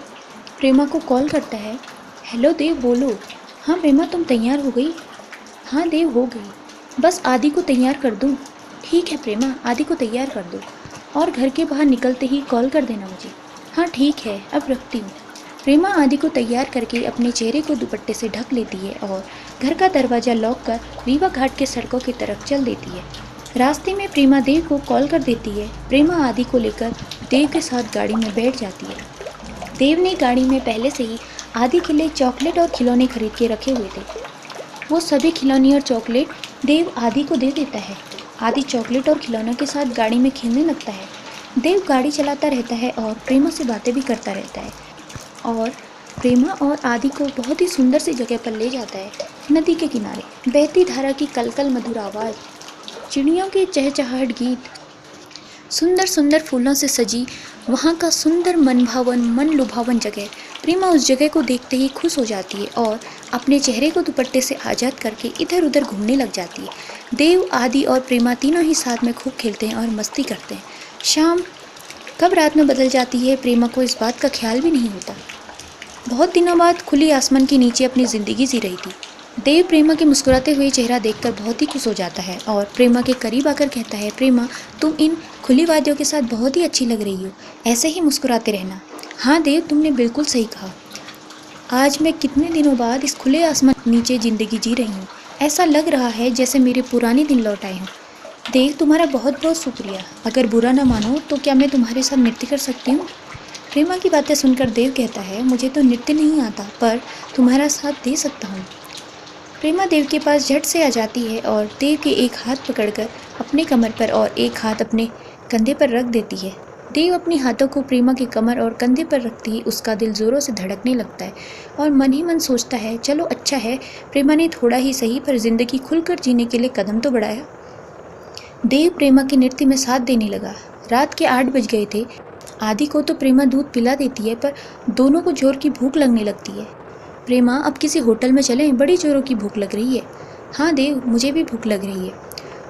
प्रेमा को कॉल करता है। हेलो देव, बोलो। हाँ प्रेमा, तुम तैयार हो गई? हाँ देव, हो गई, बस आदि को तैयार कर दूँ। ठीक है प्रेमा, आदि को तैयार कर दो और घर के बाहर निकलते ही कॉल कर देना मुझे। हाँ ठीक है, अब रखती हूँ। प्रेमा आदि को तैयार करके अपने चेहरे को दुपट्टे से ढक लेती है और घर का दरवाज़ा लॉक कर रीवा घाट के सड़कों की तरफ चल देती है। रास्ते में प्रेमा देव को कॉल कर देती है। प्रेमा आदि को लेकर देव के साथ गाड़ी में बैठ जाती है। देव ने गाड़ी में पहले से ही आदि के लिए चॉकलेट और खिलौने खरीद के रखे हुए थे। वो सभी खिलौने और चॉकलेट देव आदि को दे देता है। आदि चॉकलेट और खिलौनों के साथ गाड़ी में खेलने लगता है। देव गाड़ी चलाता रहता है और प्रेमा से बातें भी करता रहता है और प्रेमा और आदि को बहुत ही सुंदर सी जगह पर ले जाता है। नदी के किनारे बहती धारा की कलकल मधुर आवाज़, चिड़ियों के चहचहाहट गीत, सुंदर सुंदर फूलों से सजी वहाँ का सुंदर मन लुभावन जगह। प्रेमा उस जगह को देखते ही खुश हो जाती है और अपने चेहरे को दुपट्टे से आज़ाद करके इधर उधर घूमने लग जाती है। देव, आदि और प्रेमा तीनों ही साथ में खूब खेलते हैं और मस्ती करते हैं। शाम कब रात में बदल जाती है प्रेमा को इस बात का ख्याल भी नहीं होता। बहुत दिनों बाद खुली आसमान के नीचे अपनी ज़िंदगी जी रही थी। देव प्रेमा के मुस्कुराते हुए चेहरा देखकर बहुत ही खुश हो जाता है और प्रेमा के करीब आकर कहता है, प्रेमा तुम इन खुली वादियों के साथ बहुत ही अच्छी लग रही हो, ऐसे ही मुस्कुराते रहना। हाँ देव, तुमने बिल्कुल सही कहा। आज मैं कितने दिनों बाद इस खुले आसमान नीचे ज़िंदगी जी रही हूँ। ऐसा लग रहा है जैसे मेरे पुराने दिन लौट आए हों। देव तुम्हारा बहुत बहुत शुक्रिया। अगर बुरा ना मानो तो क्या मैं तुम्हारे साथ नृत्य कर सकती हूँ? प्रेमा की बातें सुनकर देव कहता है, मुझे तो नृत्य नहीं आता पर तुम्हारा साथ दे सकता हूँ। प्रेमा देव के पास झट से आ जाती है और देव के एक हाथ पकड़कर अपने कमर पर और एक हाथ अपने कंधे पर रख देती है। देव अपने हाथों को प्रेमा के कमर और कंधे पर रखते ही उसका दिल ज़ोरों से धड़कने लगता है और मन ही मन सोचता है, चलो अच्छा है, प्रेमा ने थोड़ा ही सही पर ज़िंदगी खुलकर जीने के लिए कदम तो बढ़ाया। देव प्रेमा के नृत्य में साथ देने लगा। रात के 8 बज गए थे। आदि को तो प्रेमा दूध पिला देती है पर दोनों को जोर की भूख लगने लगती है। प्रेमा अब किसी होटल में चलें, बड़ी जोरों की भूख लग रही है। हाँ देव, मुझे भी भूख लग रही है,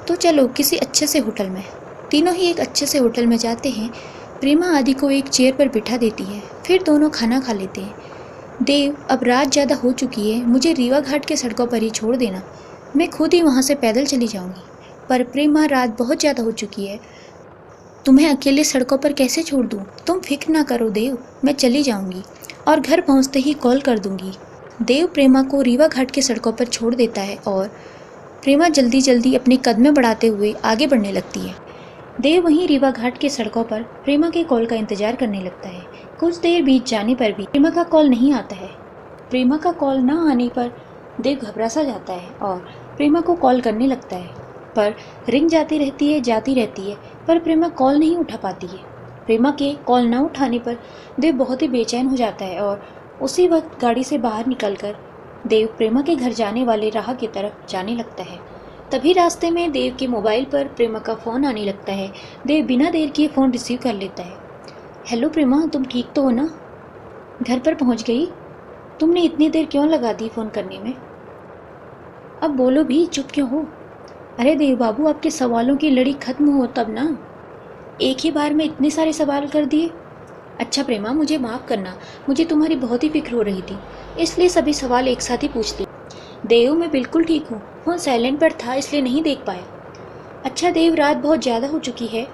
तो चलो किसी अच्छे से होटल में। तीनों ही एक अच्छे से होटल में जाते हैं। प्रेमा आदि को एक चेयर पर बिठा देती है, फिर दोनों खाना खा लेते हैं। देव, अब रात ज़्यादा हो चुकी है, मुझे रीवा घाट के सड़कों पर ही छोड़ देना, मैं खुद ही वहाँ से पैदल चली जाऊँगी। पर प्रेमा, रात बहुत ज़्यादा हो चुकी है, तुम्हें अकेले सड़कों पर कैसे छोड़ दूँ? तुम फिक्र ना करो देव, मैं चली जाऊँगी और घर पहुँचते ही कॉल कर दूँगी। देव प्रेमा को रीवा घाट के सड़कों पर छोड़ देता है और प्रेमा जल्दी जल्दी अपने कदमें बढ़ाते हुए आगे बढ़ने लगती है। देव वहीं रीवा घाट के सड़कों पर प्रेमा के कॉल का इंतजार करने लगता है। कुछ देर बीत जाने पर भी प्रेमा का कॉल नहीं आता है। प्रेमा का कॉल न आने पर देव घबरा सा जाता है और प्रेमा को कॉल करने लगता है, पर रिंग जाती रहती है पर प्रेमा कॉल नहीं उठा पाती है। प्रेमा के कॉल न उठाने पर देव बहुत ही बेचैन हो जाता है और उसी वक्त गाड़ी से बाहर निकलकर देव प्रेमा के घर जाने वाले राह की तरफ जाने लगता है। तभी रास्ते में देव के मोबाइल पर प्रेमा का फ़ोन आने लगता है। देव बिना देर किए फ़ोन रिसीव कर लेता है। हेलो प्रेमा, तुम ठीक तो हो ना? घर पर पहुंच गई? तुमने इतनी देर क्यों लगा दी फ़ोन करने में? अब बोलो भी, चुप क्यों हो? अरे देव बाबू, आपके सवालों की लड़ी खत्म हो तब ना, एक ही बार में इतने सारे सवाल कर दिए। अच्छा प्रेमा, मुझे माफ़ करना, मुझे तुम्हारी बहुत ही फिक्र हो रही थी, इसलिए सभी सवाल एक साथ ही पूछ लिए। देव, मैं बिल्कुल ठीक हूँ, फ़ोन साइलेंट पर था इसलिए नहीं देख पाया। अच्छा देव, रात बहुत ज़्यादा हो चुकी है,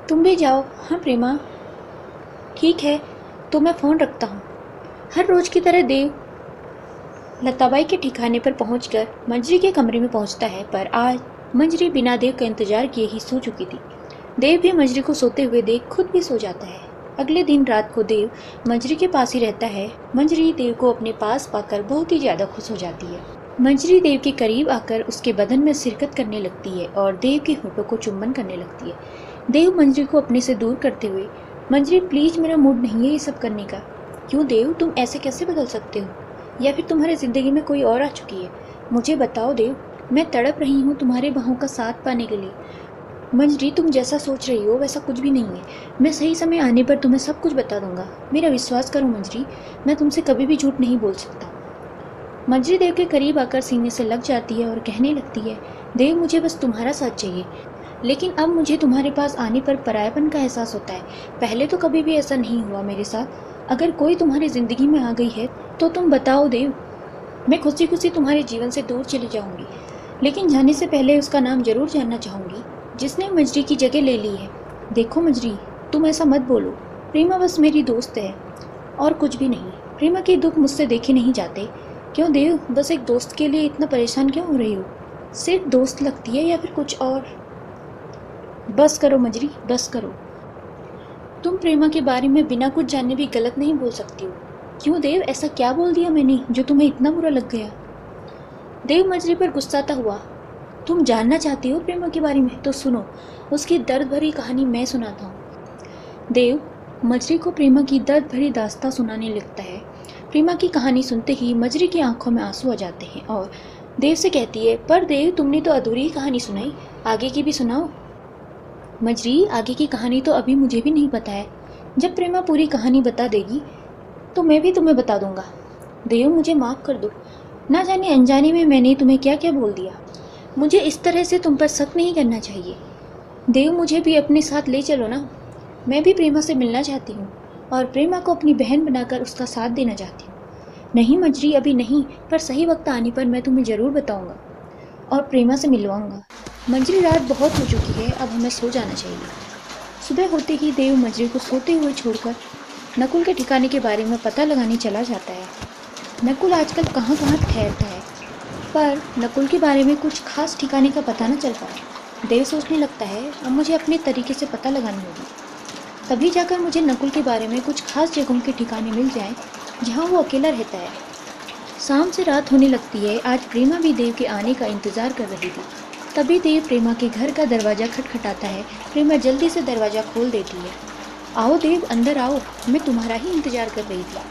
तुम भी जाओ। हाँ प्रेमा, ठीक है, तो मैं फ़ोन रखता हूँ। हर रोज़ की तरह देव लताबाई के ठिकाने पर पहुंचकर मंजरी के कमरे में पहुंचता है, पर आज मंजरी बिना देव का इंतजार किए ही सो चुकी थी। देव भी मंजरी को सोते हुए देख खुद भी सो जाता है। अगले दिन रात को देव मंजरी के पास ही रहता है। मंजरी देव को अपने पास पाकर बहुत ही ज़्यादा खुश हो जाती है। मंजरी देव के करीब आकर उसके बदन में शिरकत करने लगती है और देव के होठों को चुम्बन करने लगती है। देव मंजरी को अपने से दूर करते हुए, मंजरी प्लीज़, मेरा मूड नहीं है ये सब करने का। क्यों देव, तुम ऐसे कैसे बदल सकते हो? या फिर तुम्हारी ज़िंदगी में कोई और आ चुकी है? मुझे बताओ देव, मैं तड़प रही हूँ तुम्हारे बाहों का साथ पाने के लिए। मंजरी, तुम जैसा सोच रही हो वैसा कुछ भी नहीं है। मैं सही समय आने पर तुम्हें सब कुछ बता दूंगा। मेरा विश्वास करो मंजरी, मैं तुमसे कभी भी झूठ नहीं बोल सकता। मंजरी देव के करीब आकर सीने से लग जाती है और कहने लगती है, देव मुझे बस तुम्हारा साथ चाहिए, लेकिन अब मुझे तुम्हारे पास आने पर परायापन का एहसास होता है। पहले तो कभी भी ऐसा नहीं हुआ मेरे साथ। अगर कोई तुम्हारी ज़िंदगी में आ गई है तो तुम बताओ देव, मैं खुशी खुशी तुम्हारे जीवन से दूर चली जाऊंगी, लेकिन जाने से पहले उसका नाम जरूर जानना चाहूँगी जिसने मंजरी की जगह ले ली है। देखो मंजरी, तुम ऐसा मत बोलो, प्रेमा बस मेरी दोस्त है और कुछ भी नहीं। प्रेमा के दुख मुझसे देखे नहीं जाते। क्यों देव, बस एक दोस्त के लिए इतना परेशान क्यों हो रही हो? सिर्फ दोस्त लगती है या फिर कुछ और? बस करो मंजरी, बस करो। तुम प्रेमा के बारे में बिना कुछ जाने भी गलत नहीं बोल सकती हो। क्यों देव, ऐसा क्या बोल दिया मैंने जो तुम्हें इतना बुरा लग गया? देव मंजरी पर गुस्साता हुआ, तुम जानना चाहती हो प्रेमा के बारे में, तो सुनो, उसकी दर्द भरी कहानी मैं सुनाता हूँ। देव मंजरी को प्रेमा की दर्द भरी दास्तां सुनाने लगता है। प्रेमा की कहानी सुनते ही मंजरी की आंखों में आंसू आ जाते हैं और देव से कहती है, पर देव तुमने तो अधूरी ही कहानी सुनाई, आगे की भी सुनाओ। मंजरी, आगे की कहानी तो अभी मुझे भी नहीं पता है। जब प्रेमा पूरी कहानी बता देगी तो मैं भी तुम्हें बता दूंगा। देव मुझे माफ़ कर दो, ना जाने अनजाने में मैंने तुम्हें क्या क्या बोल दिया। मुझे इस तरह से तुम पर शक नहीं करना चाहिए। देव मुझे भी अपने साथ ले चलो ना, मैं भी प्रेमा से मिलना चाहती हूँ और प्रेमा को अपनी बहन बनाकर उसका साथ देना चाहती हूँ। नहीं मंजरी, अभी नहीं, पर सही वक्त आने पर मैं तुम्हें ज़रूर बताऊंगा और प्रेमा से मिलवाऊंगा। मंजरी, रात बहुत हो चुकी है, अब हमें सो जाना चाहिए। सुबह होते ही देव मंजरी को सोते हुए छोड़कर नकुल के ठिकाने के बारे में पता लगाने चला जाता है। नकुल आजकल कहाँ कहाँ ठहरता है, पर नकुल के बारे में कुछ खास ठिकाने का पता न चल पाया। देव सोचने लगता है अब मुझे अपने तरीके से पता लगानी होगी, तभी जाकर मुझे नकुल के बारे में कुछ खास जगहों के ठिकाने मिल जाए जहाँ वो अकेला रहता है। शाम से रात होने लगती है। आज प्रेमा भी देव के आने का इंतज़ार कर रही थी। तभी देव प्रेमा के घर का दरवाज़ा खटखटाता है। प्रेमा जल्दी से दरवाज़ा खोल देती है। आओ देव, अंदर आओ, मैं तुम्हारा ही इंतज़ार कर रही थी।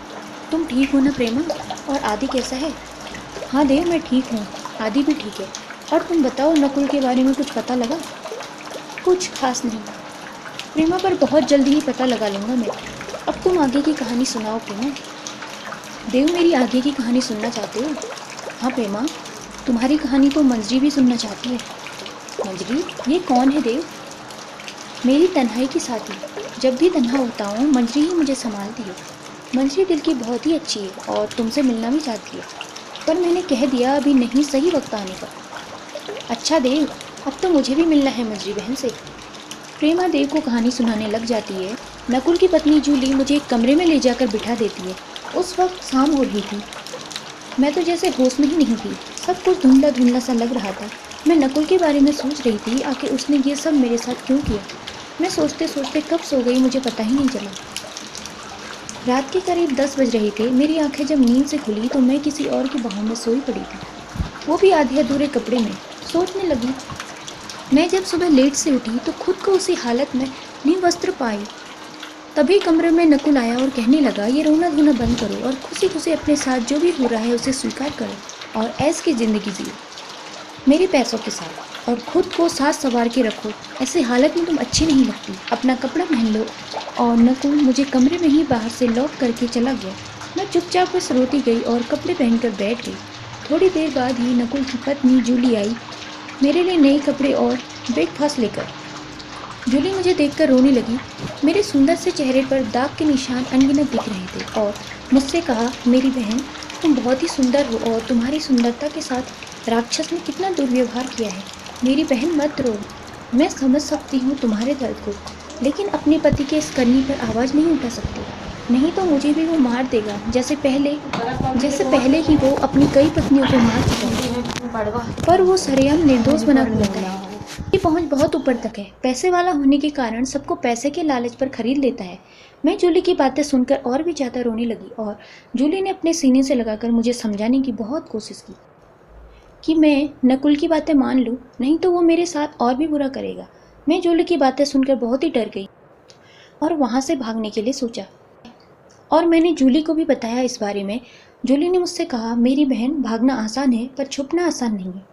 तुम ठीक हो ना प्रेमा? और आदि कैसा है? हाँ देव, मैं ठीक हूँ, आदि भी ठीक है। और तुम बताओ, नकुल के बारे में कुछ पता लगा? कुछ खास नहीं प्रेमा, पर बहुत जल्दी ही पता लगा लूँगा मैं। अब तुम आगे की कहानी सुनाओ प्रेमा। देव, मेरी आगे की कहानी सुनना चाहते हो? हाँ प्रेमा, तुम्हारी कहानी तो मंजरी भी सुनना चाहती है। मंजरी? ये कौन है देव? मेरी तन्हाई की साथी। जब भी तन्हा होता हूँ मंजरी ही मुझे संभालती है। मंजरी दिल की बहुत ही अच्छी है और तुमसे मिलना भी चाहती है, पर मैंने कह दिया अभी नहीं, सही वक्त आने पर। अच्छा देव, अब तो मुझे भी मिलना है मंजरी बहन से। प्रेमा देव को कहानी सुनाने लग जाती है। नकुल की पत्नी जूली मुझे एक कमरे में ले जाकर बिठा देती है। उस वक्त शाम हो रही थी। मैं तो जैसे होश में ही नहीं थी। सब कुछ धुंधला धुंधला सा लग रहा था। मैं नकुल के बारे में सोच रही थी, आखिर उसने ये सब मेरे साथ क्यों किया। मैं सोचते सोचते कब सो गई मुझे पता ही नहीं चला। रात के करीब 10 बज रहे थे। मेरी आंखें जब नींद से खुली तो मैं किसी और की बाहों में सोई पड़ी थी, वो भी आधे अधूरे कपड़े में। सोचने लगी, मैं जब सुबह लेट से उठी तो खुद को उसी हालत में निवस्त्र पाई। तभी कमरे में नकुल आया और कहने लगा, ये रोना धोना बंद करो और खुशी खुशी अपने साथ जो भी हो रहा है उसे स्वीकार करो और ऐश की ज़िंदगी जियो मेरे पैसों के साथ, और खुद को साथ संवार के रखो। ऐसी हालत में तुम अच्छी नहीं लगती। अपना कपड़ा पहन लो। और नकुल मुझे कमरे में ही बाहर से लॉक करके चला गया। मैं चुपचाप बस रोती गई और कपड़े पहनकर बैठ गई। थोड़ी देर बाद ही नकुल की पत्नी जूली आई, मेरे लिए नए कपड़े और ब्रेकफास्ट लेकर। जूली मुझे देखकर रोने लगी। मेरे सुंदर से चेहरे पर दाग के निशान अनगिनत दिख रहे थे और मुझसे कहा, मेरी बहन तुम बहुत ही सुंदर हो और तुम्हारी सुंदरता के साथ राक्षस ने कितना दुर्व्यवहार किया है। मेरी बहन मत रो, मैं समझ सकती हूँ तुम्हारे दर्द को, लेकिन अपने पति के इस करनी पर आवाज़ नहीं उठा सकती, नहीं तो मुझे भी वो मार देगा, जैसे पहले ही वो अपनी कई पत्नियों को मार चुका है। पर वो सरेआम निर्दोष बना रहता है। ये पहुंच बहुत ऊपर तक है। पैसे वाला होने के कारण सबको पैसे के लालच पर खरीद लेता है। मैं जूली की बातें सुनकर और भी ज़्यादा रोने लगी और जूली ने अपने सीने से लगाकर मुझे समझाने की बहुत कोशिश की कि मैं नकुल की बातें मान लूं, नहीं तो वो मेरे साथ और भी बुरा करेगा। मैं जूली की बातें सुनकर बहुत ही डर गई और वहाँ से भागने के लिए सोचा, और मैंने जूली को भी बताया इस बारे में। जूली ने मुझसे कहा, मेरी बहन भागना आसान है पर छुपना आसान नहीं है।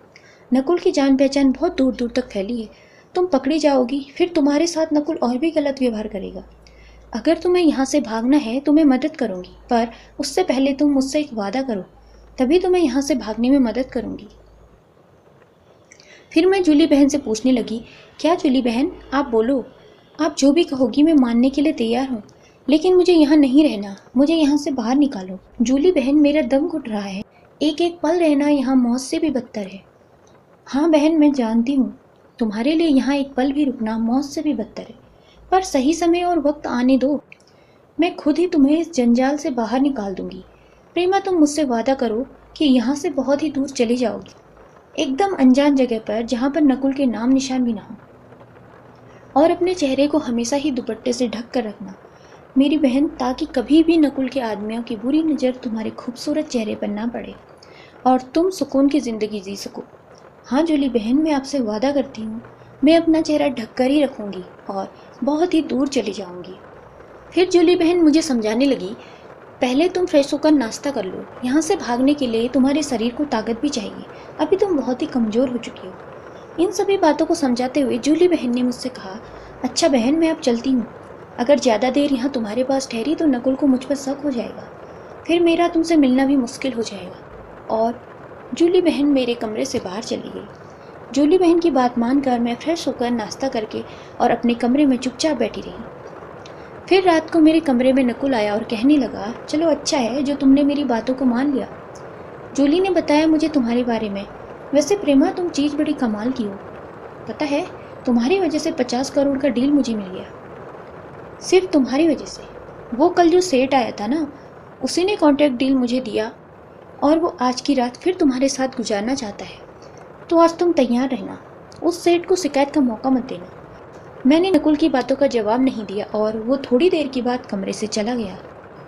नकुल की जान पहचान बहुत दूर दूर तक फैली है। तुम पकड़ी जाओगी, फिर तुम्हारे साथ नकुल और भी गलत व्यवहार करेगा। अगर तुम्हें यहाँ से भागना है तो मैं मदद करूँगी, पर उससे पहले तुम मुझसे एक वादा करो, तभी तुम्हें यहाँ से भागने में मदद करूँगी। फिर मैं जूली बहन से पूछने लगी, क्या जूली बहन, आप बोलो, आप जो भी कहोगी मैं मानने के लिए तैयार हूँ, लेकिन मुझे यहाँ नहीं रहना, मुझे यहाँ से बाहर निकालो। जूली बहन, मेरा दम घुट रहा है, एक एक पल रहना यहाँ मौत से भी बदतर है। हाँ बहन, मैं जानती हूँ, तुम्हारे लिए यहाँ एक पल भी रुकना मौत से भी बदतर है, पर सही समय और वक्त आने दो, मैं खुद ही तुम्हें इस जंजाल से बाहर निकाल दूंगी। प्रेमा, तुम मुझसे वादा करो कि यहाँ से बहुत ही दूर चली जाओगी, एकदम अनजान जगह पर जहाँ पर नकुल के नाम निशान भी ना हो, और अपने चेहरे को हमेशा ही दुपट्टे से ढक कर रखना मेरी बहन, ताकि कभी भी नकुल के आदमियों की बुरी नज़र तुम्हारे खूबसूरत चेहरे पर ना पड़े और तुम सुकून की ज़िंदगी जी सको। हाँ जूली बहन, मैं आपसे वादा करती हूँ, मैं अपना चेहरा ढक कर ही रखूँगी और बहुत ही दूर चली जाऊँगी। फिर जूली बहन मुझे समझाने लगी, पहले तुम फ्रेश होकर नाश्ता कर लो, यहाँ से भागने के लिए तुम्हारे शरीर को ताकत भी चाहिए, अभी तुम बहुत ही कमज़ोर हो चुकी हो। इन सभी बातों को समझाते हुए जूली बहन ने मुझसे कहा, अच्छा बहन, मैं अब चलती हूँ, अगर ज़्यादा देर यहाँ तुम्हारे पास ठहरी तो नकुल को मुझ पर शक हो जाएगा, फिर मेरा तुमसे मिलना भी मुश्किल हो जाएगा। और जूली बहन मेरे कमरे से बाहर चली गई। जूली बहन की बात मानकर मैं फ्रेश होकर नाश्ता करके और अपने कमरे में चुपचाप बैठी रही। फिर रात को मेरे कमरे में नकुल आया और कहने लगा, चलो अच्छा है जो तुमने मेरी बातों को मान लिया। जूली ने बताया मुझे तुम्हारे बारे में। वैसे प्रेमा, तुम चीज़ बड़ी कमाल की हो। पता है, तुम्हारी वजह से 50 करोड़ का डील मुझे मिल गया। सिर्फ तुम्हारी वजह से। वो कल जो सेठ आया था ना, उसी ने कॉन्ट्रैक्ट डील मुझे दिया और वो आज की रात फिर तुम्हारे साथ गुजारना चाहता है। तो आज तुम तैयार रहना, उस सेठ को शिकायत का मौका मत देना। मैंने नकुल की बातों का जवाब नहीं दिया और वो थोड़ी देर के बाद कमरे से चला गया।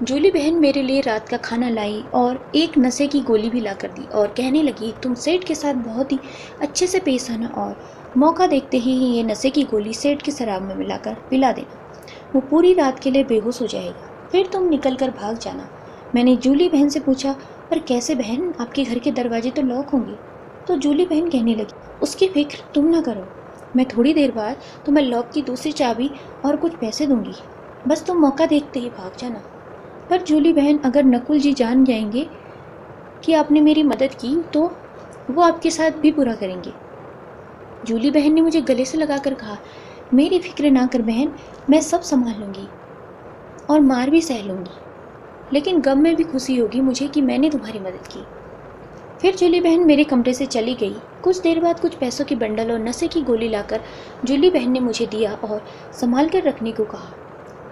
जूली बहन मेरे लिए रात का खाना लाई और एक नशे की गोली भी ला कर दी और कहने लगी, तुम सेठ के साथ बहुत ही अच्छे से पेश आना और मौका देखते ही ये नशे की गोली सेठ की शराब में मिलाकर पिला देना। वो पूरी रात के लिए बेहोश हो जाएगा, फिर तुम निकल कर भाग जाना। मैंने जूली बहन से पूछा, पर कैसे बहन, आपके घर के दरवाजे तो लॉक होंगे। तो जूली बहन कहने लगी, उसकी फिक्र तुम ना करो, मैं थोड़ी देर बाद तुम्हें लॉक की दूसरी चाबी और कुछ पैसे दूंगी, बस तुम मौका देखते ही भाग जाना। पर जूली बहन, अगर नकुल जी जान जाएंगे कि आपने मेरी मदद की तो वो आपके साथ भी बुरा करेंगे। जूली बहन ने मुझे गले से लगाकर कहा, मेरी फिक्र ना कर बहन, मैं सब संभाल लूँगी और मार भी सह लूँगी, लेकिन गम में भी खुशी होगी मुझे कि मैंने तुम्हारी मदद की। फिर जूली बहन मेरे कमरे से चली गई। कुछ देर बाद कुछ पैसों की बंडल और नशे की गोली लाकर जूली बहन ने मुझे दिया और संभाल कर रखने को कहा।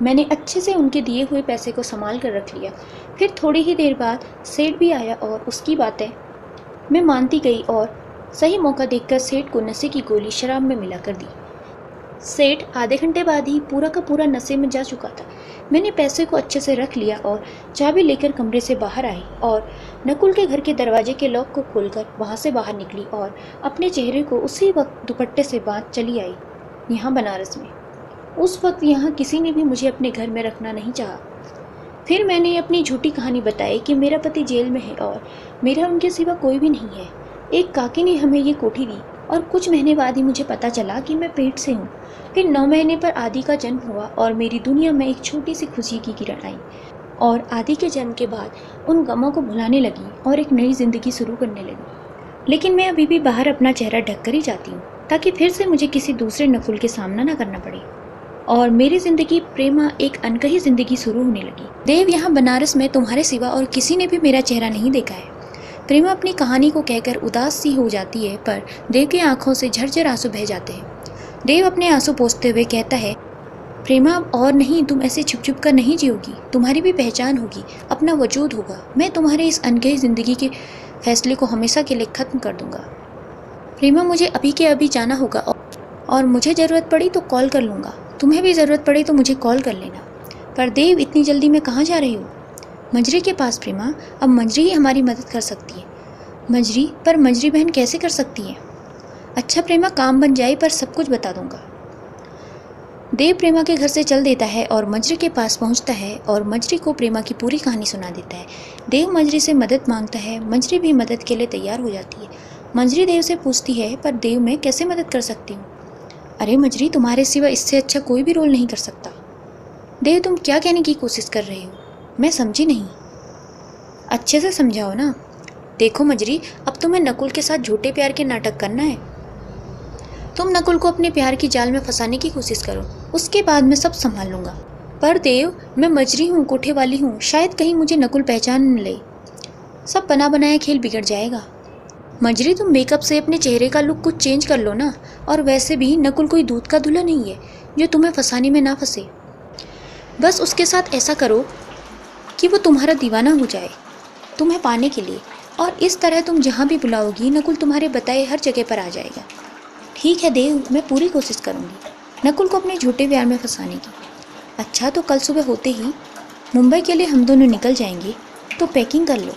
मैंने अच्छे से उनके दिए हुए पैसे को संभाल कर रख लिया। फिर थोड़ी ही देर बाद सेठ भी आया और उसकी बातें मैं मानती गई और सही मौका देखकर सेठ को नशे की गोली शराब में मिलाकर दी। सेठ आधे घंटे बाद ही पूरा का पूरा नशे में जा चुका था। मैंने पैसे को अच्छे से रख लिया और चाबी लेकर कमरे से बाहर आई और नकुल के घर के दरवाजे के लॉक को खोलकर वहाँ से बाहर निकली और अपने चेहरे को उसी वक्त दुपट्टे से बांध चली आई यहाँ बनारस में। उस वक्त यहाँ किसी ने भी मुझे अपने घर में रखना नहीं चाहा। फिर मैंने अपनी झूठी कहानी बताई कि मेरा पति जेल में है और मेरा उनके सिवा कोई भी नहीं है। एक काकी ने हमें ये कोठी दी और कुछ महीने बाद ही मुझे पता चला कि मैं पेट से हूँ। फिर 9 महीने पर आदि का जन्म हुआ और मेरी दुनिया में एक छोटी सी खुशी की किरण आई और आदि के जन्म के बाद उन गमों को भुलाने लगी और एक नई जिंदगी शुरू करने लगी। लेकिन मैं अभी भी बाहर अपना चेहरा ढक कर ही जाती हूँ ताकि फिर से मुझे किसी दूसरे नकुल के सामना ना करना पड़े और मेरी जिंदगी प्रेमा एक अनकही जिंदगी शुरू होने लगी। देव, यहाँ बनारस में तुम्हारे सिवा और किसी ने भी मेरा चेहरा नहीं देखा है। प्रेमा अपनी कहानी को कहकर उदास सी हो जाती है, पर देव की आंखों से झरझर आंसू बह जाते हैं। देव अपने आंसू पोंछते हुए कहता है, प्रेमा अब और नहीं, तुम ऐसे छुप छुप कर नहीं जियोगी, तुम्हारी भी पहचान होगी, अपना वजूद होगा। मैं तुम्हारे इस अनकही ज़िंदगी के फैसले को हमेशा के लिए ख़त्म कर दूंगा। प्रेमा, मुझे अभी के अभी जाना होगा और मुझे ज़रूरत पड़ी तो कॉल कर लूँगा। तुम्हें भी ज़रूरत पड़ी तो मुझे कॉल कर लेना। पर देव, इतनी जल्दी मैं कहाँ जा रही हूँ? मंजरी के पास प्रेमा, अब मंजरी ही हमारी मदद कर सकती है। मंजरी? पर मंजरी बहन कैसे कर सकती है? अच्छा प्रेमा, काम बन जाए पर सब कुछ बता दूंगा। देव प्रेमा के घर से चल देता है और मंजरी के पास पहुंचता है और मंजरी को प्रेमा की पूरी कहानी सुना देता है। देव मंजरी से मदद मांगता है, मंजरी भी मदद के लिए तैयार हो जाती है। मंजरी देव से पूछती है, पर देव मैं कैसे मदद कर सकती हूँ? अरे मंजरी, तुम्हारे सिवा इससे अच्छा कोई भी रोल नहीं कर सकता। देव, तुम क्या कहने की कोशिश कर रहे हो? मैं समझी नहीं। अच्छे से समझाओ ना। देखो मंजरी, अब तुम्हें नकुल के साथ झूठे प्यार के नाटक करना है। तुम नकुल को अपने प्यार की जाल में फंसाने की कोशिश करो, उसके बाद मैं सब संभाल लूँगा। पर देव, मैं मंजरी हूँ, कोठे वाली हूँ, शायद कहीं मुझे नकुल पहचान न ले। सब बना बनाया खेल बिगड़ जाएगा। मंजरी, तुम मेकअप से अपने चेहरे का लुक कुछ चेंज कर लो ना। और वैसे भी नकुल कोई दूध का दूल्हा नहीं है जो तुम्हें फंसाने में ना फंसे। बस उसके साथ ऐसा करो कि वो तुम्हारा दीवाना हो जाए तुम्हें पाने के लिए, और इस तरह तुम जहाँ भी बुलाओगी नकुल तुम्हारे बताए हर जगह पर आ जाएगा। ठीक है देव, मैं पूरी कोशिश करूँगी नकुल को अपने झूठे प्यार में फंसाने की। अच्छा, तो कल सुबह होते ही मुंबई के लिए हम दोनों निकल जाएंगे, तो पैकिंग कर लो।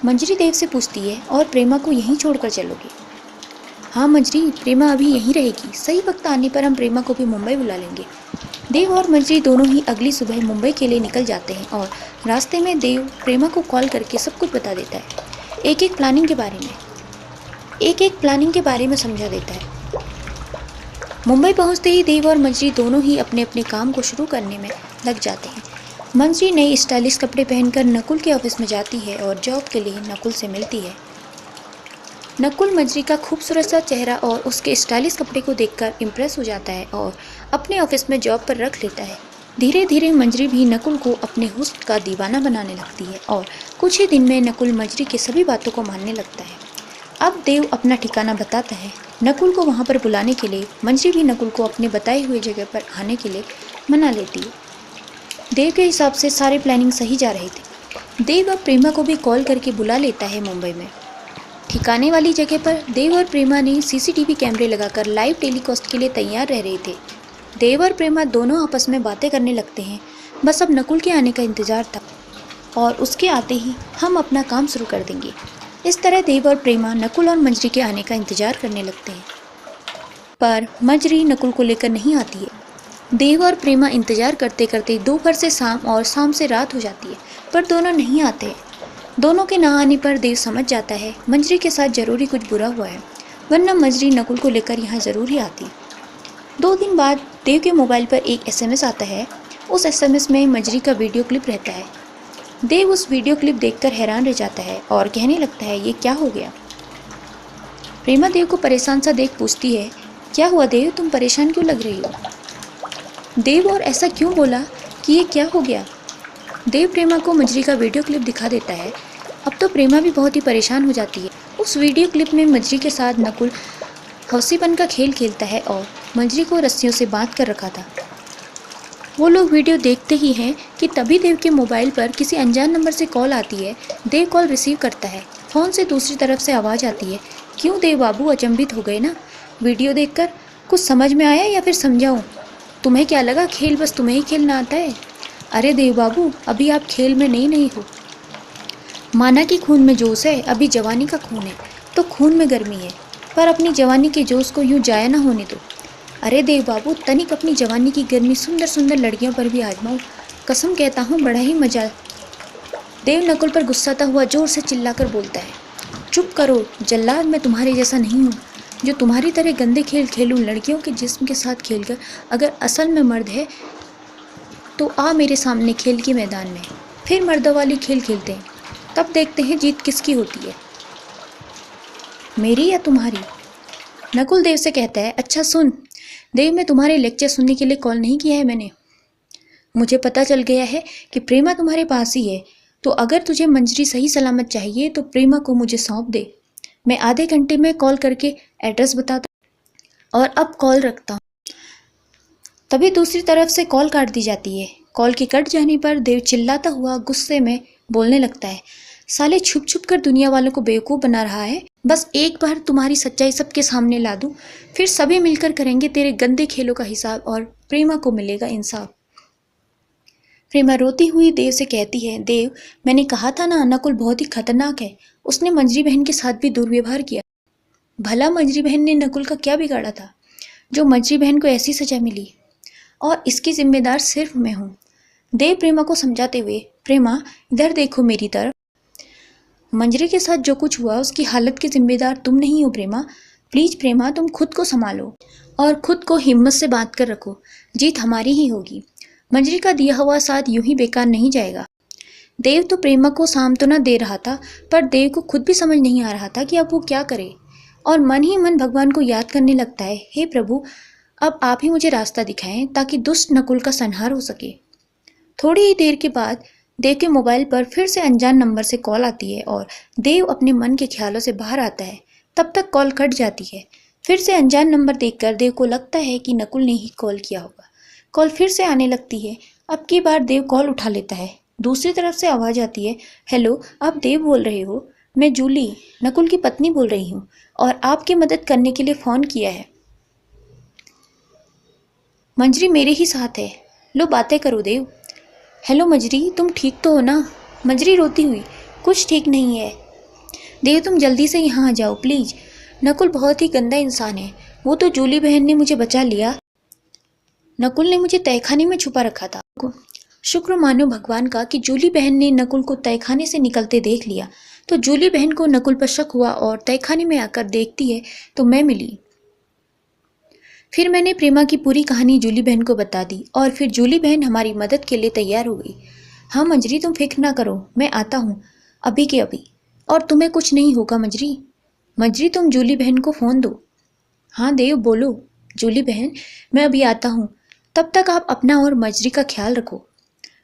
मंजरी देव से पूछती है, और प्रेमा को यहीं छोड़कर चलोगे? हाँ मंजरी, प्रेमा अभी यहीं रहेगी, सही वक्त आने पर हम प्रेमा को भी मुंबई बुला लेंगे। देव और मंजरी दोनों ही अगली सुबह मुंबई के लिए निकल जाते हैं और रास्ते में देव प्रेमा को कॉल करके सब कुछ बता देता है। एक एक प्लानिंग के बारे में समझा देता है। मुंबई पहुंचते ही देव और मंजरी दोनों ही अपने अपने काम को शुरू करने में लग जाते हैं। मंजरी नए स्टाइलिश कपड़े पहनकर नकुल के ऑफिस में जाती है और जॉब के लिए नकुल से मिलती है। नकुल मंजरी का खूबसूरत सा चेहरा और उसके स्टाइलिश कपड़े को देखकर इम्प्रेस हो जाता है और अपने ऑफिस में जॉब पर रख लेता है। धीरे धीरे मंजरी भी नकुल को अपने हुस्न का दीवाना बनाने लगती है और कुछ ही दिन में नकुल मंजरी की सभी बातों को मानने लगता है। अब देव अपना ठिकाना बताता है नकुल को वहाँ पर बुलाने के लिए। मंजरी भी नकुल को अपने बताए हुए जगह पर आने के लिए मना लेती है। देव के हिसाब से सारी प्लानिंग सही जा रही थी। देव अब प्रेमा को भी कॉल करके बुला लेता है मुंबई में। ठिकाने वाली जगह पर देव और प्रेमा ने सीसीटीवी कैमरे लगाकर लाइव टेलीकास्ट के लिए तैयार रह रहे थे। देव और प्रेमा दोनों आपस में बातें करने लगते हैं। बस अब नकुल के आने का इंतज़ार था और उसके आते ही हम अपना काम शुरू कर देंगे। इस तरह देव और प्रेमा नकुल और मंजरी के आने का इंतज़ार करने लगते हैं, पर मंजरी नकुल को लेकर नहीं आती है। देव और प्रेमा इंतज़ार करते करते दोपहर से शाम और शाम से रात हो जाती है, पर दोनों नहीं आते। दोनों के ना आने पर देव समझ जाता है मंजरी के साथ ज़रूरी कुछ बुरा हुआ है, वरना मंजरी नकुल को लेकर यहाँ ज़रूर ही आती। 2 दिन बाद देव के मोबाइल पर एक SMS आता है। उस SMS में मंजरी का वीडियो क्लिप रहता है। देव उस वीडियो क्लिप देखकर हैरान रह जाता है और कहने लगता है ये क्या हो गया। प्रेमा देव को परेशान सा देख पूछती है क्या हुआ देव, तुम परेशान क्यों लग रही हो। देव और ऐसा क्यों बोला कि ये क्या हो गया। देव प्रेमा को मंजरी का वीडियो क्लिप दिखा देता है। अब तो प्रेमा भी बहुत ही परेशान हो जाती है। उस वीडियो क्लिप में मंजरी के साथ नकुल हौसीपन का खेल खेलता है और मंजरी को रस्सियों से बांध कर रखा था। वो लोग वीडियो देखते ही हैं कि तभी देव के मोबाइल पर किसी अनजान नंबर से कॉल आती है। देव कॉल रिसीव करता है। फ़ोन से दूसरी तरफ से आवाज़ आती है। क्यों देव बाबू, अचंभित हो गए ना वीडियो देखकर? कुछ समझ में आया या फिर समझाऊं? तुम्हें क्या लगा खेल बस तुम्हें ही खेलना आता है? अरे देव बाबू, अभी आप खेल में नहीं हो। माना कि खून में जोश है, अभी जवानी का खून है तो खून में गर्मी है, पर अपनी जवानी के जोश को यूँ जाया ना होने दो। अरे देव बाबू, तनिक अपनी जवानी की गर्मी सुंदर सुंदर लड़कियों पर भी आजमाओ। कसम कहता हूँ बड़ा ही मजा। देव नकुल पर गुस्साता हुआ जोर से चिल्लाकर बोलता है चुप करो जल्लाद, मैं तुम्हारे जैसा नहीं हूँ जो तुम्हारी तरह गंदे खेल खेलूँ। लड़कियों के जिस्म के साथ खेलकर अगर असल में मर्द है तो आ मेरे सामने खेल के मैदान में, फिर मर्दों वाली खेल खेलते हैं। तब देखते हैं जीत किसकी होती है, मेरी या तुम्हारी। नकुल देव से कहता है अच्छा सुन देव, मैं तुम्हारे लेक्चर सुनने के लिए कॉल नहीं किया है मैंने। मुझे पता चल गया है कि प्रेमा तुम्हारे पास ही है, तो अगर तुझे मंजरी सही सलामत चाहिए तो प्रेमा को मुझे सौंप दे। मैं आधे घंटे में कॉल करके एड्रेस बताता और अब कॉल रखता हूँ। तभी दूसरी तरफ से कॉल काट दी जाती है। कॉल के कट जाने पर देव चिल्लाता हुआ गुस्से में बोलने लगता है साले छुप छुप कर दुनिया वालों को बेवकूफ़ बना रहा है। बस एक बार तुम्हारी सच्चाई सबके सामने ला दूं, फिर सभी मिलकर करेंगे तेरे गंदे खेलों का हिसाब और प्रेमा को मिलेगा इंसाफ। प्रेमा रोती हुई देव से कहती है देव, मैंने कहा था ना नकुल बहुत ही खतरनाक है, उसने मंजरी बहन के साथ भी दुर्व्यवहार किया। भला मंजरी बहन ने नकुल का क्या बिगाड़ा था जो मंजरी बहन को ऐसी सजा मिली, और इसकी जिम्मेदार सिर्फ मैं हूँ। देव प्रेमा को समझाते हुए प्रेमा इधर देखो मेरी तरफ, मंजरी के साथ जो कुछ हुआ उसकी हालत की जिम्मेदार तुम नहीं हो प्रेमा। प्लीज़ प्रेमा, तुम खुद को संभालो और खुद को हिम्मत से बांध कर रखो, जीत हमारी ही होगी। मंजरी का दिया हुआ साथ यूं ही बेकार नहीं जाएगा। देव तो प्रेमा को सांत्वना दे रहा था, पर देव को खुद भी समझ नहीं आ रहा था कि अब वो क्या करे, और मन ही मन भगवान को याद करने लगता है हे प्रभु, अब आप ही मुझे रास्ता दिखाएं ताकि दुष्ट नकुल का संहार हो सके। थोड़ी ही देर के बाद देव के मोबाइल पर फिर से अनजान नंबर से कॉल आती है और देव अपने मन के ख्यालों से बाहर आता है। तब तक कॉल कट जाती है। फिर से अनजान नंबर देखकर देव को लगता है कि नकुल ने ही कॉल किया होगा। कॉल फिर से आने लगती है। अब की बार देव कॉल उठा लेता है। दूसरी तरफ से आवाज़ आती है हेलो, आप देव बोल रहे हो? मैं जूली, नकुल की पत्नी बोल रही हूँ और आपकी मदद करने के लिए फ़ोन किया है। मंजरी मेरे ही साथ है, लो बातें करो देव। हेलो मंजरी, तुम ठीक तो हो ना? मंजरी रोती हुई कुछ ठीक नहीं है देव, तुम जल्दी से यहाँ आ जाओ प्लीज़। नकुल बहुत ही गंदा इंसान है, वो तो जूली बहन ने मुझे बचा लिया। नकुल ने मुझे तहखाने में छुपा रखा था। शुक्र मानो भगवान का कि जूली बहन ने नकुल को तहखाने से निकलते देख लिया। तो जूली बहन को नकुल पर शक हुआ और तहखाने में आकर देखती है तो मैं मिली। फिर मैंने प्रेमा की पूरी कहानी जूली बहन को बता दी और फिर जूली बहन हमारी मदद के लिए तैयार हो गई। हाँ मंजरी, तुम फिक्र ना करो, मैं आता हूँ अभी के अभी, और तुम्हें कुछ नहीं होगा मंजरी। मंजरी, तुम जूली बहन को फ़ोन दो। हाँ देव बोलो। जूली बहन, मैं अभी आता हूँ, तब तक आप अपना और मजरी का ख्याल रखो।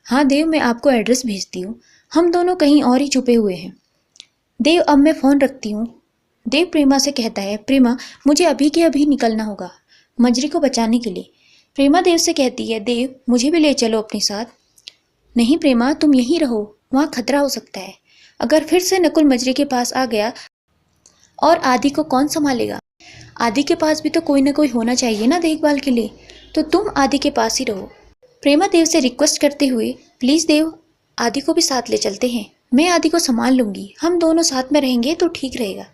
हाँ देव, मैं आपको एड्रेस भेजती हूँ। हम दोनों कहीं और ही छुपे हुए हैं। देव, अब मैं फ़ोन रखती हूँ। देव प्रेमा से कहता है, प्रेमा मुझे अभी के अभी निकलना होगा मजरी को बचाने के लिए। प्रेमा देव से कहती है, देव मुझे भी ले चलो अपने साथ। नहीं प्रेमा, तुम यहीं रहो, वहाँ खतरा हो सकता है। अगर फिर से नकुल मजरी के पास आ गया और आदि को कौन संभालेगा? आदि के पास भी तो कोई ना कोई होना चाहिए ना देखभाल के लिए, तो तुम आदि के पास ही रहो। प्रेमा देव से रिक्वेस्ट करते हुए, प्लीज़ देव, आदि को भी साथ ले चलते हैं। मैं आदि को संभाल लूँगी, हम दोनों साथ में रहेंगे तो ठीक रहेगा।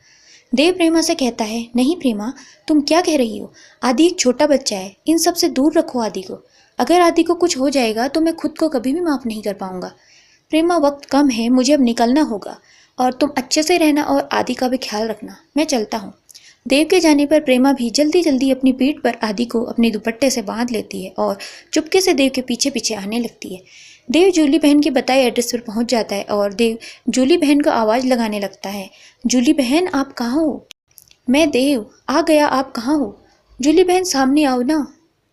देव प्रेमा से कहता है, नहीं प्रेमा, तुम क्या कह रही हो? आदि एक छोटा बच्चा है, इन सब से दूर रखो आदि को। अगर आदि को कुछ हो जाएगा तो मैं खुद को कभी भी माफ़ नहीं कर पाऊंगा। प्रेमा, वक्त कम है, मुझे अब निकलना होगा और तुम अच्छे से रहना और आदि का भी ख्याल रखना। मैं चलता हूँ। देव के जाने पर प्रेमा भी जल्दी जल्दी अपनी पीठ पर आदि को अपने दुपट्टे से बांध लेती है और चुपके से देव के पीछे पीछे आने लगती है। देव जूली बहन के बताए एड्रेस पर पहुंच जाता है और देव जूली बहन को आवाज़ लगाने लगता है, जूली बहन आप कहाँ हो? मैं देव, आ गया, आप कहाँ हो? जूली बहन सामने आओ ना।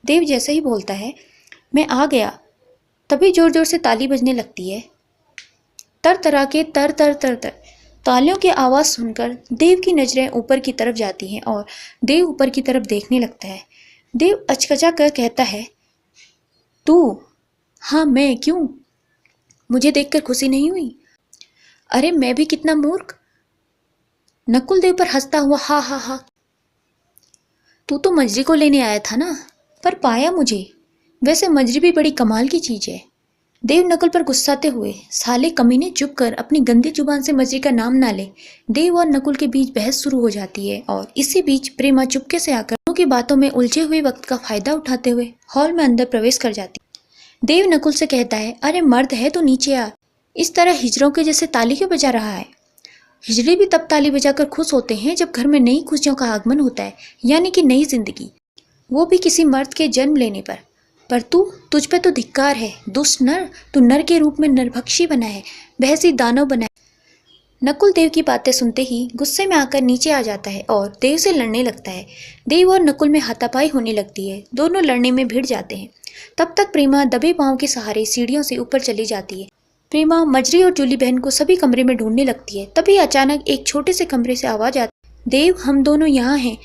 देव जैसे ही बोलता है, मैं आ गया, तभी जोर जोर से ताली बजने लगती है। तर तरा के तर तर तर तर तालियों की आवाज़ सुनकर देव की नज़रें ऊपर की तरफ जाती हैं और देव ऊपर की तरफ देखने लगता है। देव अचकचा कर कहता है, तू? हाँ मैं, क्यों? मुझे देखकर खुशी नहीं हुई? अरे मैं भी कितना मूर्ख। नकुल देव पर हंसता हुआ, हा हा हा, तू तो मजरी को लेने आया था ना, पर पाया मुझे। वैसे मजरी भी बड़ी कमाल की चीज़ है। देव नकुल पर गुस्साते हुए, साले कमीने, चुप कर, अपनी गंदी जुबान से मजरी का नाम ना ले। देव और नकुल के बीच बहस शुरू हो जाती है और इसी बीच प्रेमा चुपके से आकर दोनों की बातों में उलझे हुए वक्त का फायदा उठाते हुए हॉल में अंदर प्रवेश कर जाती। देव नकुल से कहता है, अरे मर्द है तो नीचे आ, इस तरह हिजड़ों के जैसे ताली क्यों बजा रहा है? हिजड़े भी तब ताली बजाकर खुश होते हैं जब घर में नई खुशियों का आगमन होता है, यानी कि नई जिंदगी, वो भी किसी मर्द के जन्म लेने पर तुझ पे तो धिक्कार है, दुष्ट नर, तू नर के रूप में नरभक्षी बना है, बहसी दानव बना है। नकुल देव की बातें सुनते ही गुस्से में आकर नीचे आ जाता है और देव से लड़ने लगता है। देव और नकुल में हाथापाई होने लगती है, दोनों लड़ने में भिड़ जाते हैं। तब तक प्रेमा दबे पांव के सहारे सीढ़ियों से ऊपर चली जाती है। प्रेमा मजरी और जूली बहन को सभी कमरे में ढूंढने लगती है। तभी अचानक एक छोटे से कमरे से आवाज आती है, देव हम दोनों यहाँ हैं।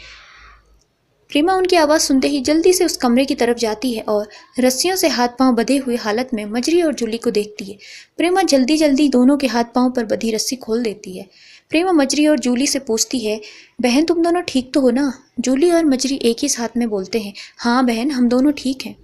प्रेमा उनकी आवाज़ सुनते ही जल्दी से उस कमरे की तरफ जाती है और रस्सियों से हाथ पांव बंधे हुए हालत में मजरी और जूली को देखती है। प्रेमा जल्दी जल्दी दोनों के हाथ पांव पर बंधी रस्सी खोल देती है। प्रेमा मजरी और जूली से पूछती है, बहन तुम दोनों ठीक तो हो ना? जूली और मजरी एक ही साथ में बोलते हैं, हाँ बहन हम दोनों ठीक हैं।